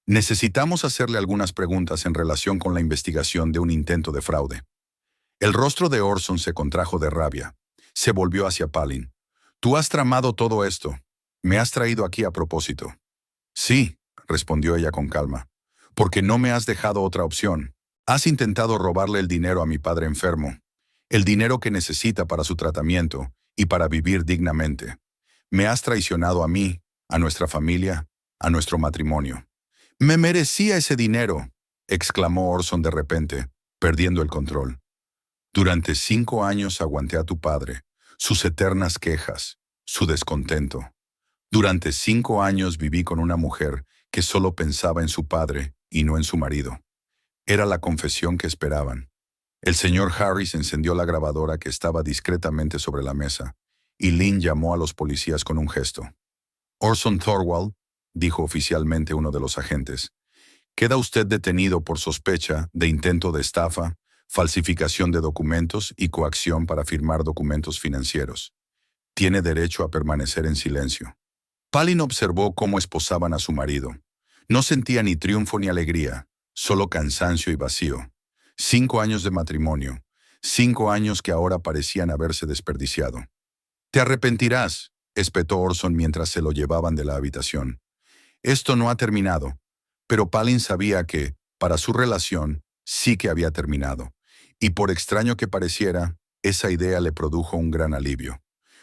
Necesitamos hacerle algunas preguntas en relación con la investigación de un intento de fraude. El rostro de Orson se contrajo de rabia. Se volvió hacia Palin. Tú has tramado todo esto. Me has traído aquí a propósito. Sí, respondió ella con calma, porque no me has dejado otra opción. Has intentado robarle el dinero a mi padre enfermo, el dinero que necesita para su tratamiento y para vivir dignamente. Me has traicionado a mí, a nuestra familia, a nuestro matrimonio. Me merecía ese dinero, exclamó Orson de repente, perdiendo el control. Durante 5 años aguanté a tu padre, sus eternas quejas, su descontento. Durante 5 años viví con una mujer que solo pensaba en su padre y no en su marido. Era la confesión que esperaban. El señor Harris encendió la grabadora que estaba discretamente sobre la mesa, y Lynn llamó a los policías con un gesto. Orson Thorwald, dijo oficialmente uno de los agentes, queda usted detenido por sospecha de intento de estafa, falsificación de documentos y coacción para firmar documentos financieros. Tiene derecho a permanecer en silencio. Palin observó cómo esposaban a su marido. No sentía ni triunfo ni alegría, solo cansancio y vacío. 5 años de matrimonio, 5 años que ahora parecían haberse desperdiciado. Te arrepentirás, espetó Orson mientras se lo llevaban de la habitación. Esto no ha terminado, pero Palin sabía que, para su relación, sí que había terminado. Y por extraño que pareciera, esa idea le produjo un gran alivio.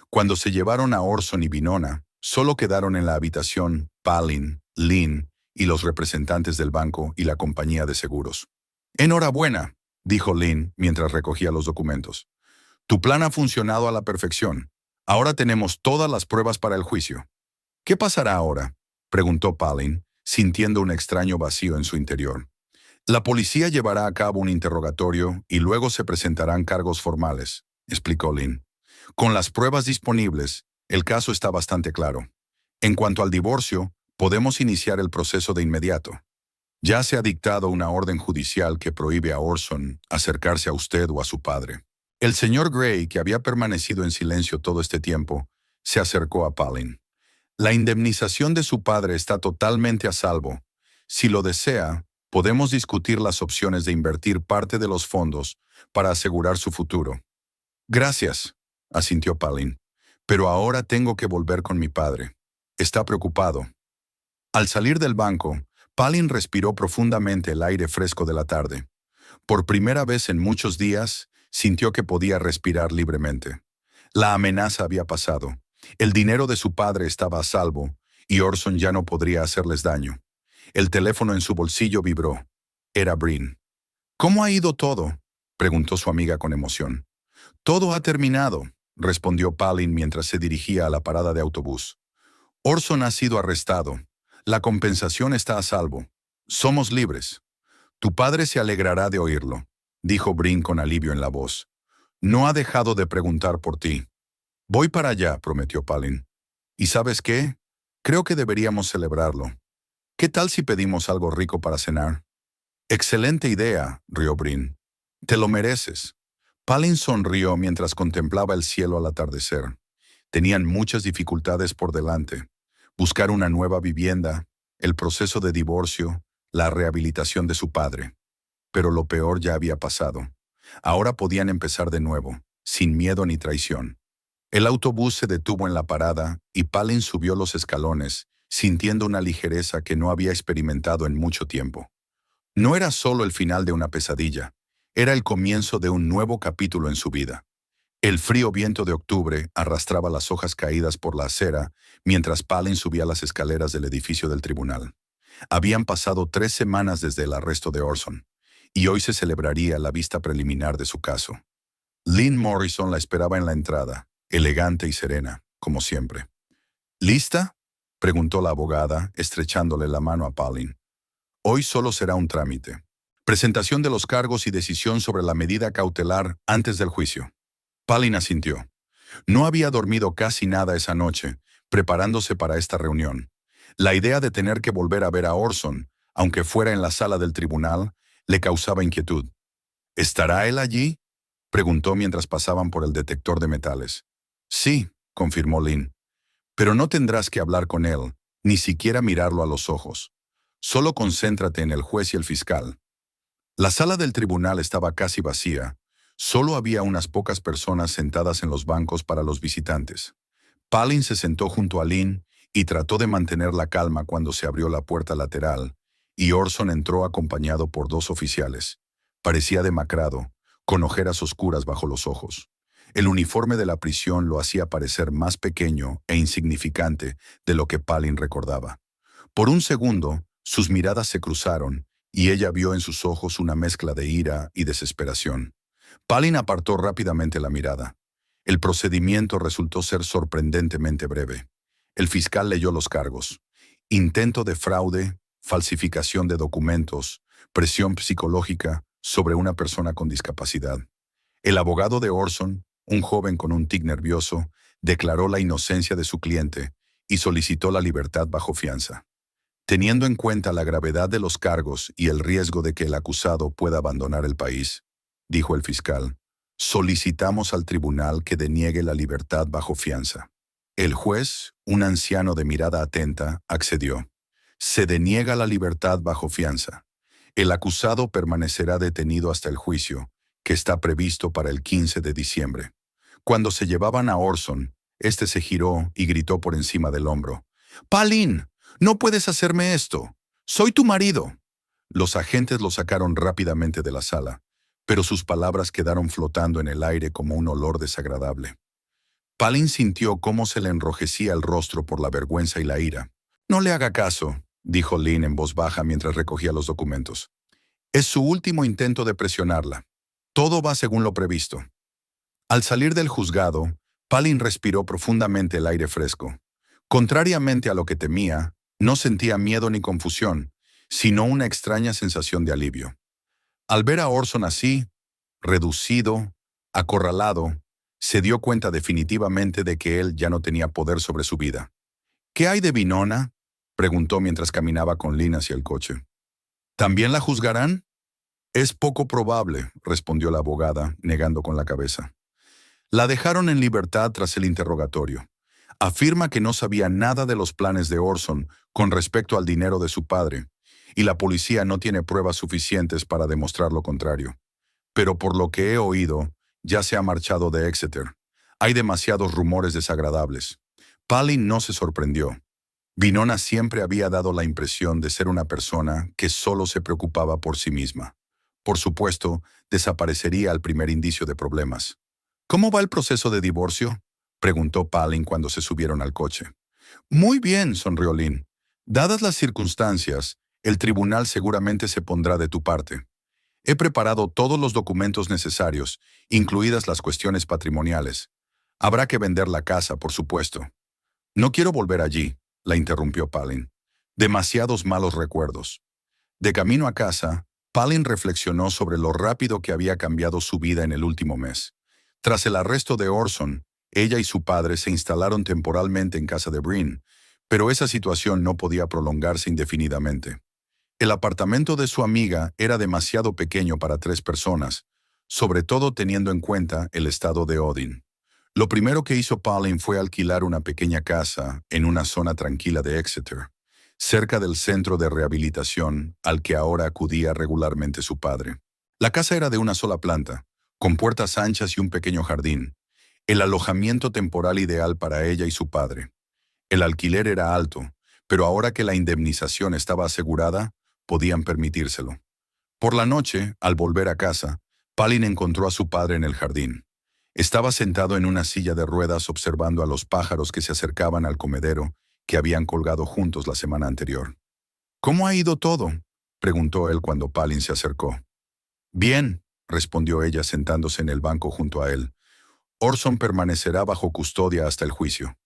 Cuando se llevaron a Orson y Winona, solo quedaron en la habitación Palin, Lynn y los representantes del banco y la compañía de seguros. Enhorabuena, dijo Lynn mientras recogía los documentos. Tu plan ha funcionado a la perfección. Ahora tenemos todas las pruebas para el juicio. ¿Qué pasará ahora?, preguntó Palin, sintiendo un extraño vacío en su interior. La policía llevará a cabo un interrogatorio y luego se presentarán cargos formales, explicó Lynn. Con las pruebas disponibles, el caso está bastante claro. En cuanto al divorcio, podemos iniciar el proceso de inmediato. Ya se ha dictado una orden judicial que prohíbe a Orson acercarse a usted o a su padre. El señor Gray, que había permanecido en silencio todo este tiempo, se acercó a Palin. La indemnización de su padre está totalmente a salvo. Si lo desea, podemos discutir las opciones de invertir parte de los fondos para asegurar su futuro. Gracias, asintió Palin. Pero ahora tengo que volver con mi padre. Está preocupado. Al salir del banco, Palin respiró profundamente el aire fresco de la tarde. Por primera vez en muchos días, sintió que podía respirar libremente. La amenaza había pasado, El dinero de su padre estaba a salvo y Orson ya no podría hacerles daño. El teléfono en su bolsillo vibró. Era Bryn. ¿Cómo ha ido todo?, preguntó su amiga con emoción. Todo ha terminado, respondió Palin mientras se dirigía a la parada de autobús. Orson ha sido arrestado. La compensación está a salvo. Somos libres. Tu padre se alegrará de oírlo, dijo Bryn con alivio en la voz. No ha dejado de preguntar por ti. Voy para allá, prometió Palin. ¿Y sabes qué? Creo que deberíamos celebrarlo. ¿Qué tal si pedimos algo rico para cenar? Excelente idea, rió Bryn. Te lo mereces. Palin sonrió mientras contemplaba el cielo al atardecer. Tenían muchas dificultades por delante. Buscar una nueva vivienda, el proceso de divorcio, la rehabilitación de su padre. Pero lo peor ya había pasado. Ahora podían empezar de nuevo, sin miedo ni traición. El autobús se detuvo en la parada y Palin subió los escalones, sintiendo una ligereza que no había experimentado en mucho tiempo. No era solo el final de una pesadilla, era el comienzo de un nuevo capítulo en su vida. El frío viento de octubre arrastraba las hojas caídas por la acera mientras Palin subía las escaleras del edificio del tribunal. Habían pasado 3 semanas desde el arresto de Orson, y hoy se celebraría la vista preliminar de su caso. Lynn Morrison la esperaba en la entrada, elegante y serena, como siempre. ¿Lista?, preguntó la abogada, estrechándole la mano a Palin. Hoy solo será un trámite. Presentación de los cargos y decisión sobre la medida cautelar antes del juicio. Palin asintió. No había dormido casi nada esa noche, preparándose para esta reunión. La idea de tener que volver a ver a Orson, aunque fuera en la sala del tribunal, le causaba inquietud. ¿Estará él allí?, preguntó mientras pasaban por el detector de metales. Sí, confirmó Lynn. Pero no tendrás que hablar con él, ni siquiera mirarlo a los ojos. Solo concéntrate en el juez y el fiscal. La sala del tribunal estaba casi vacía. Solo había unas pocas personas sentadas en los bancos para los visitantes. Palin se sentó junto a Lynn y trató de mantener la calma cuando se abrió la puerta lateral, y Orson entró acompañado por 2 oficiales. Parecía demacrado, con ojeras oscuras bajo los ojos. El uniforme de la prisión lo hacía parecer más pequeño e insignificante de lo que Palin recordaba. Por un segundo, sus miradas se cruzaron, y ella vio en sus ojos una mezcla de ira y desesperación. Palin apartó rápidamente la mirada. El procedimiento resultó ser sorprendentemente breve. El fiscal leyó los cargos: intento de fraude, falsificación de documentos, presión psicológica sobre una persona con discapacidad. El abogado de Orson, un joven con un tic nervioso, declaró la inocencia de su cliente y solicitó la libertad bajo fianza. Teniendo en cuenta la gravedad de los cargos y el riesgo de que el acusado pueda abandonar el país, dijo el fiscal, solicitamos al tribunal que deniegue la libertad bajo fianza. El juez, un anciano de mirada atenta, accedió. Se deniega la libertad bajo fianza. El acusado permanecerá detenido hasta el juicio, que está previsto para el 15 de diciembre. Cuando se llevaban a Orson, este se giró y gritó por encima del hombro. «¡Palin! ¡No puedes hacerme esto! ¡Soy tu marido!». Los agentes lo sacaron rápidamente de la sala, pero sus palabras quedaron flotando en el aire como un olor desagradable. Palin sintió cómo se le enrojecía el rostro por la vergüenza y la ira. «No le haga caso», dijo Lynn en voz baja mientras recogía los documentos. «Es su último intento de presionarla. Todo va según lo previsto». Al salir del juzgado, Palin respiró profundamente el aire fresco. Contrariamente a lo que temía, no sentía miedo ni confusión, sino una extraña sensación de alivio. Al ver a Orson así, reducido, acorralado, se dio cuenta definitivamente de que él ya no tenía poder sobre su vida. «¿Qué hay de Winona?», preguntó mientras caminaba con Lynn hacia el coche. «¿También la juzgarán?». «Es poco probable», respondió la abogada, negando con la cabeza. La dejaron en libertad tras el interrogatorio. Afirma que no sabía nada de los planes de Orson con respecto al dinero de su padre, y la policía no tiene pruebas suficientes para demostrar lo contrario. Pero por lo que he oído, ya se ha marchado de Exeter. Hay demasiados rumores desagradables. Palin no se sorprendió. Winona siempre había dado la impresión de ser una persona que solo se preocupaba por sí misma. Por supuesto, desaparecería al primer indicio de problemas. «¿Cómo va el proceso de divorcio?», preguntó Palin cuando se subieron al coche. Muy bien, sonrió Lynn. Dadas las circunstancias, el tribunal seguramente se pondrá de tu parte. He preparado todos los documentos necesarios, incluidas las cuestiones patrimoniales. Habrá que vender la casa, por supuesto. No quiero volver allí, la interrumpió Palin. Demasiados malos recuerdos. De camino a casa, Palin reflexionó sobre lo rápido que había cambiado su vida en el último mes. Tras el arresto de Orson, ella y su padre se instalaron temporalmente en casa de Bryn, pero esa situación no podía prolongarse indefinidamente. El apartamento de su amiga era demasiado pequeño para 3 personas, sobre todo teniendo en cuenta el estado de Odin. Lo primero que hizo Palin fue alquilar una pequeña casa en una zona tranquila de Exeter, cerca del centro de rehabilitación al que ahora acudía regularmente su padre. La casa era de una sola planta, con puertas anchas y un pequeño jardín, el alojamiento temporal ideal para ella y su padre. El alquiler era alto, pero ahora que la indemnización estaba asegurada, podían permitírselo. Por la noche, al volver a casa, Palin encontró a su padre en el jardín. Estaba sentado en una silla de ruedas observando a los pájaros que se acercaban al comedero que habían colgado juntos la semana anterior. ¿Cómo ha ido todo?, preguntó él cuando Palin se acercó. Bien, respondió ella sentándose en el banco junto a él. Orson permanecerá bajo custodia hasta el juicio.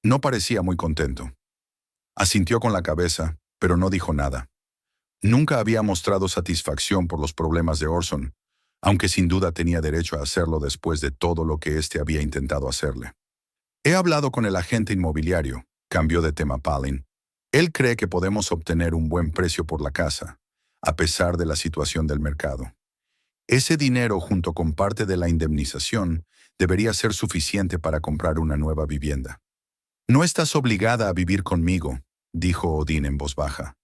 No parecía muy contento. Asintió con la cabeza, pero no dijo nada. Nunca había mostrado satisfacción por los problemas de Orson, aunque sin duda tenía derecho a hacerlo después de todo lo que éste había intentado hacerle. He hablado con el agente inmobiliario, cambió de tema Palin. Él cree que podemos obtener un buen precio por la casa, a pesar de la situación del mercado. Ese dinero, junto con parte de la indemnización, debería ser suficiente para comprar una nueva vivienda. No estás obligada a vivir conmigo, dijo Odin en voz baja.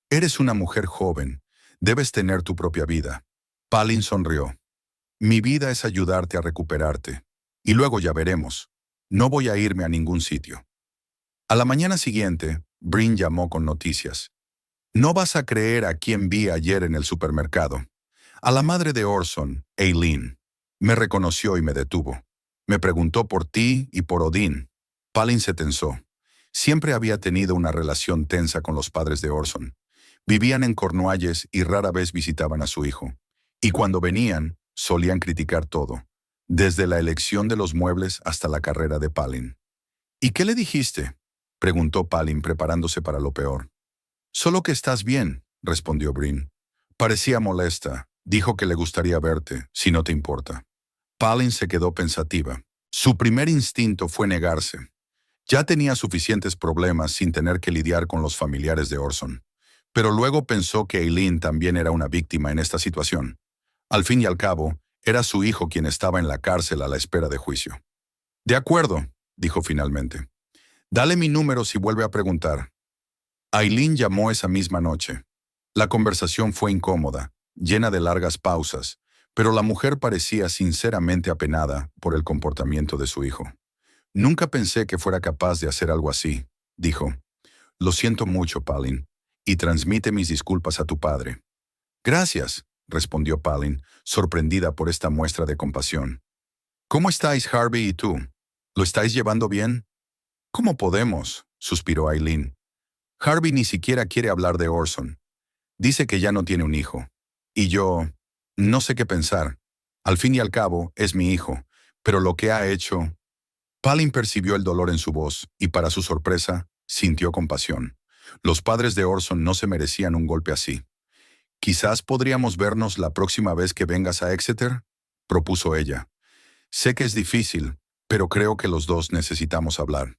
Eres una mujer joven, debes tener tu propia vida. Palin sonrió. Mi vida es ayudarte a recuperarte. Y luego ya veremos. No voy a irme a ningún sitio. A la mañana siguiente, Bryn llamó con noticias. No vas a creer a quién vi ayer en el supermercado. A la madre de Orson, Eileen. Me reconoció y me detuvo. Me preguntó por ti y por Odin. Palin se tensó. Siempre había tenido una relación tensa con los padres de Orson. Vivían en Cornualles y rara vez visitaban a su hijo. Y cuando venían, solían criticar todo, desde la elección de los muebles hasta la carrera de Palin. ¿Y qué le dijiste?, preguntó Palin preparándose para lo peor. Solo que estás bien, respondió Bryn. Parecía molesta. Dijo que le gustaría verte, si no te importa. Palin se quedó pensativa. Su primer instinto fue negarse. Ya tenía suficientes problemas sin tener que lidiar con los familiares de Orson. Pero luego pensó que Eileen también era una víctima en esta situación. Al fin y al cabo, era su hijo quien estaba en la cárcel a la espera de juicio. De acuerdo, dijo finalmente. Dale mi número si vuelve a preguntar. Eileen llamó esa misma noche. La conversación fue incómoda, llena de largas pausas, pero la mujer parecía sinceramente apenada por el comportamiento de su hijo. Nunca pensé que fuera capaz de hacer algo así, dijo. Lo siento mucho, Palin, y transmite mis disculpas a tu padre. Gracias, respondió Palin, sorprendida por esta muestra de compasión. ¿Cómo estáis, Harvey y tú? ¿Lo estáis llevando bien? ¿Cómo podemos?, suspiró Eileen. Harvey ni siquiera quiere hablar de Orson. Dice que ya no tiene un hijo. Y yo, no sé qué pensar. Al fin y al cabo, es mi hijo, pero lo que ha hecho... Palin percibió el dolor en su voz y, para su sorpresa, sintió compasión. Los padres de Orson no se merecían un golpe así. «Quizás podríamos vernos la próxima vez que vengas a Exeter», propuso ella. «Sé que es difícil, pero creo que los dos necesitamos hablar».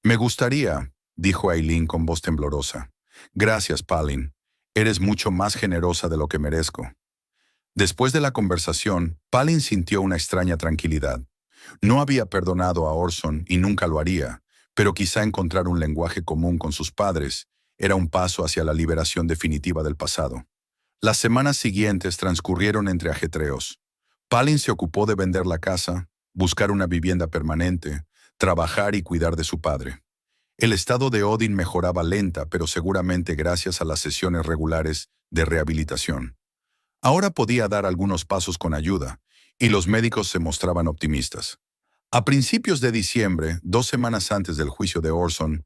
«Me gustaría», dijo Eileen con voz temblorosa. «Gracias, Palin. Eres mucho más generosa de lo que merezco». Después de la conversación, Palin sintió una extraña tranquilidad. No había perdonado a Orson y nunca lo haría, pero quizá encontrar un lenguaje común con sus padres era un paso hacia la liberación definitiva del pasado. Las semanas siguientes transcurrieron entre ajetreos. Palin se ocupó de vender la casa, buscar una vivienda permanente, trabajar y cuidar de su padre. El estado de Odin mejoraba lenta, pero seguramente gracias a las sesiones regulares de rehabilitación. Ahora podía dar algunos pasos con ayuda, y los médicos se mostraban optimistas. A principios de diciembre, 2 semanas antes del juicio de Orson,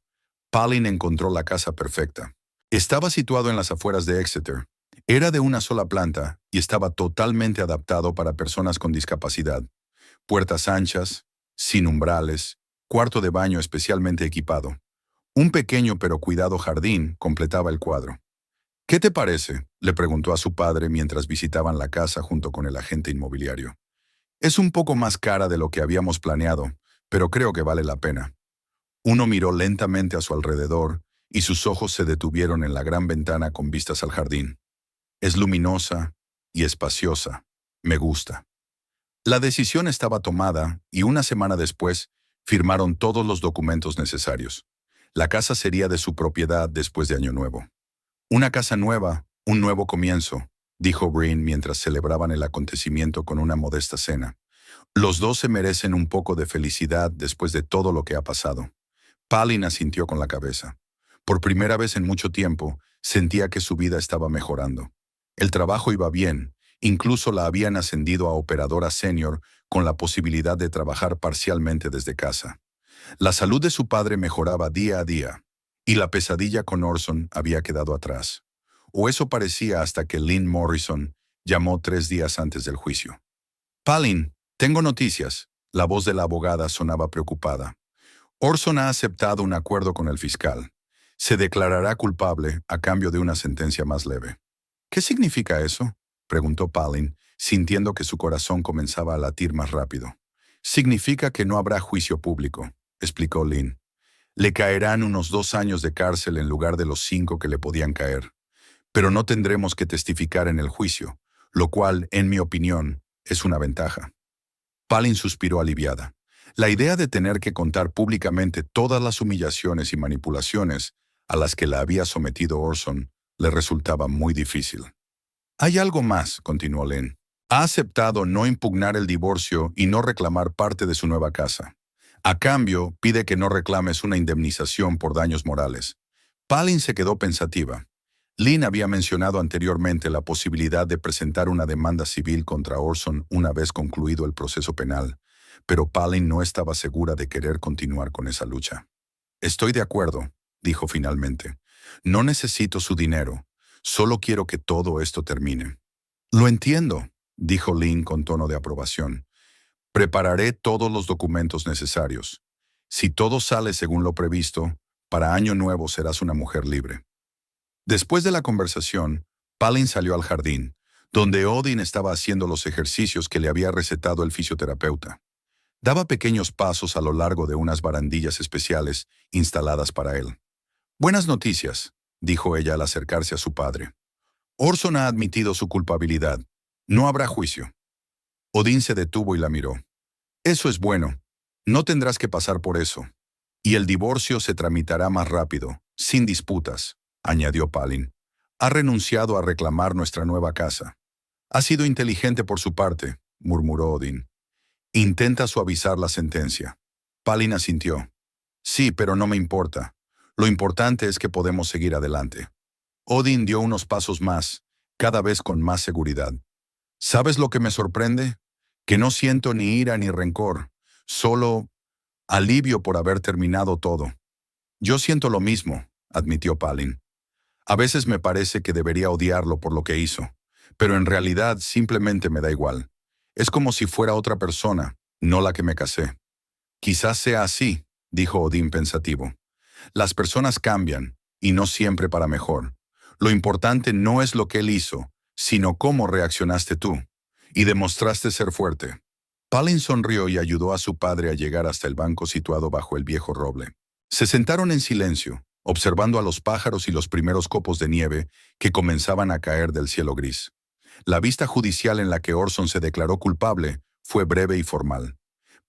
Palin encontró la casa perfecta. Estaba situado en las afueras de Exeter. Era de una sola planta y estaba totalmente adaptado para personas con discapacidad. Puertas anchas, sin umbrales, cuarto de baño especialmente equipado. Un pequeño pero cuidado jardín completaba el cuadro. ¿Qué te parece?, le preguntó a su padre mientras visitaban la casa junto con el agente inmobiliario. Es un poco más cara de lo que habíamos planeado, pero creo que vale la pena. Uno miró lentamente a su alrededor y sus ojos se detuvieron en la gran ventana con vistas al jardín. Es luminosa y espaciosa. Me gusta. La decisión estaba tomada y 1 semana después firmaron todos los documentos necesarios. La casa sería de su propiedad después de Año Nuevo. Una casa nueva, un nuevo comienzo, dijo Breen mientras celebraban el acontecimiento con una modesta cena. Los dos se merecen un poco de felicidad después de todo lo que ha pasado. Palin asintió con la cabeza. Por primera vez en mucho tiempo, sentía que su vida estaba mejorando. El trabajo iba bien, incluso la habían ascendido a operadora senior con la posibilidad de trabajar parcialmente desde casa. La salud de su padre mejoraba día a día, y la pesadilla con Orson había quedado atrás. O eso parecía hasta que Lynn Morrison llamó 3 días antes del juicio. Palin, tengo noticias. La voz de la abogada sonaba preocupada. Orson ha aceptado un acuerdo con el fiscal. Se declarará culpable a cambio de una sentencia más leve. ¿Qué significa eso?, preguntó Palin, sintiendo que su corazón comenzaba a latir más rápido. Significa que no habrá juicio público, explicó Lynn. Le caerán unos 2 años de cárcel en lugar de los 5 que le podían caer. Pero no tendremos que testificar en el juicio, lo cual, en mi opinión, es una ventaja. Palin suspiró aliviada. La idea de tener que contar públicamente todas las humillaciones y manipulaciones a las que la había sometido Orson le resultaba muy difícil. Hay algo más, continuó Lynn. Ha aceptado no impugnar el divorcio y no reclamar parte de su nueva casa. A cambio, pide que no reclames una indemnización por daños morales. Palin se quedó pensativa. Lynn había mencionado anteriormente la posibilidad de presentar una demanda civil contra Orson una vez concluido el proceso penal, pero Palin no estaba segura de querer continuar con esa lucha. Estoy de acuerdo, dijo finalmente. No necesito su dinero, solo quiero que todo esto termine. Lo entiendo, dijo Lynn con tono de aprobación. Prepararé todos los documentos necesarios. Si todo sale según lo previsto, para Año Nuevo serás una mujer libre. Después de la conversación, Palin salió al jardín, donde Odin estaba haciendo los ejercicios que le había recetado el fisioterapeuta. Daba pequeños pasos a lo largo de unas barandillas especiales instaladas para él. Buenas noticias, dijo ella al acercarse a su padre. Orson ha admitido su culpabilidad. No habrá juicio. Odin se detuvo y la miró. Eso es bueno. No tendrás que pasar por eso. Y el divorcio se tramitará más rápido, sin disputas, añadió Palin. Ha renunciado a reclamar nuestra nueva casa. Ha sido inteligente por su parte, murmuró Odin. Intenta suavizar la sentencia. Palin asintió. Sí, pero no me importa. Lo importante es que podemos seguir adelante. Odin dio unos pasos más, cada vez con más seguridad. ¿Sabes lo que me sorprende? Que no siento ni ira ni rencor, solo alivio por haber terminado todo. Yo siento lo mismo, admitió Palin. A veces me parece que debería odiarlo por lo que hizo, pero en realidad simplemente me da igual. Es como si fuera otra persona, no la que me casé. Quizás sea así, dijo Odin pensativo. Las personas cambian, y no siempre para mejor. Lo importante no es lo que él hizo, sino cómo reaccionaste tú, y demostraste ser fuerte. Palin sonrió y ayudó a su padre a llegar hasta el banco situado bajo el viejo roble. Se sentaron en silencio, observando a los pájaros y los primeros copos de nieve que comenzaban a caer del cielo gris. La vista judicial en la que Orson se declaró culpable fue breve y formal.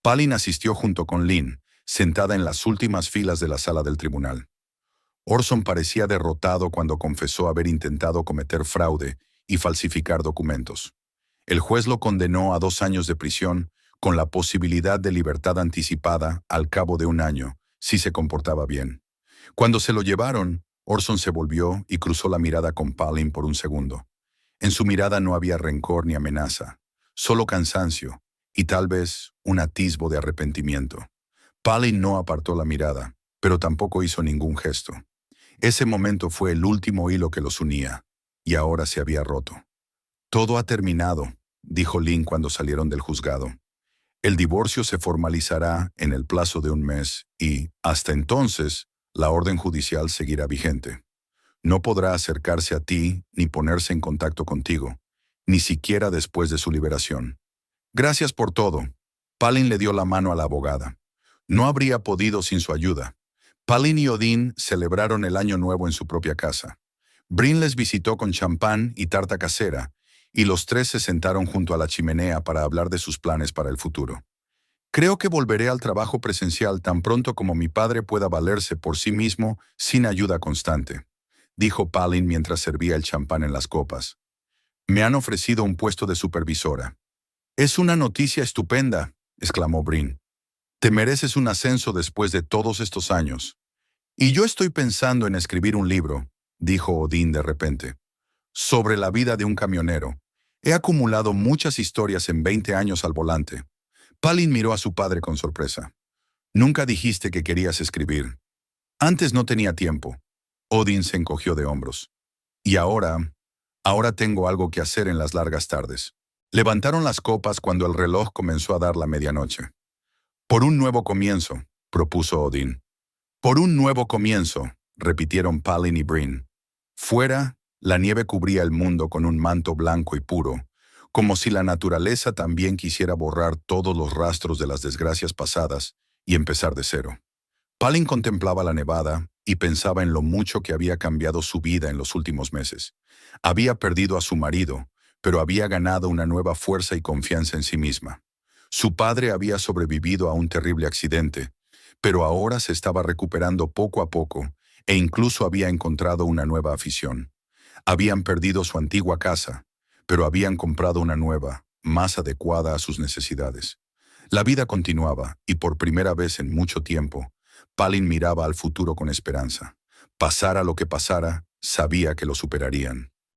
Palin asistió junto con Lynn, sentada en las últimas filas de la sala del tribunal. Orson parecía derrotado cuando confesó haber intentado cometer fraude y falsificar documentos. El juez lo condenó a 2 años de prisión con la posibilidad de libertad anticipada al cabo de 1 año, si se comportaba bien. Cuando se lo llevaron, Orson se volvió y cruzó la mirada con Palin por un segundo. En su mirada no había rencor ni amenaza, solo cansancio, y tal vez un atisbo de arrepentimiento. Palin no apartó la mirada, pero tampoco hizo ningún gesto. Ese momento fue el último hilo que los unía, y ahora se había roto. Todo ha terminado, dijo Lynn cuando salieron del juzgado. El divorcio se formalizará en el plazo de un mes y, hasta entonces, la orden judicial seguirá vigente. No podrá acercarse a ti ni ponerse en contacto contigo, ni siquiera después de su liberación. Gracias por todo. Palin le dio la mano a la abogada. No habría podido sin su ayuda. Palin y Odín celebraron el año nuevo en su propia casa. Brin les visitó con champán y tarta casera, y los tres se sentaron junto a la chimenea para hablar de sus planes para el futuro. Creo que volveré al trabajo presencial tan pronto como mi padre pueda valerse por sí mismo sin ayuda constante, dijo Palin mientras servía el champán en las copas. Me han ofrecido un puesto de supervisora. Es una noticia estupenda, exclamó Brin. Te mereces un ascenso después de todos estos años. Y yo estoy pensando en escribir un libro, dijo Odín de repente, sobre la vida de un camionero. He acumulado muchas historias en 20 años al volante. Palin miró a su padre con sorpresa. Nunca dijiste que querías escribir. Antes no tenía tiempo. Odín se encogió de hombros. Y ahora tengo algo que hacer en las largas tardes. Levantaron las copas cuando el reloj comenzó a dar la medianoche. Por un nuevo comienzo, propuso Odín. Por un nuevo comienzo, repitieron Palin y Brin. Fuera, la nieve cubría el mundo con un manto blanco y puro, como si la naturaleza también quisiera borrar todos los rastros de las desgracias pasadas y empezar de cero. Palin contemplaba la nevada y pensaba en lo mucho que había cambiado su vida en los últimos meses. Había perdido a su marido, pero había ganado una nueva fuerza y confianza en sí misma. Su padre había sobrevivido a un terrible accidente, pero ahora se estaba recuperando poco a poco e incluso había encontrado una nueva afición. Habían perdido su antigua casa, pero habían comprado una nueva, más adecuada a sus necesidades. La vida continuaba y por primera vez en mucho tiempo, Palin miraba al futuro con esperanza. Pasara lo que pasara, sabía que lo superarían.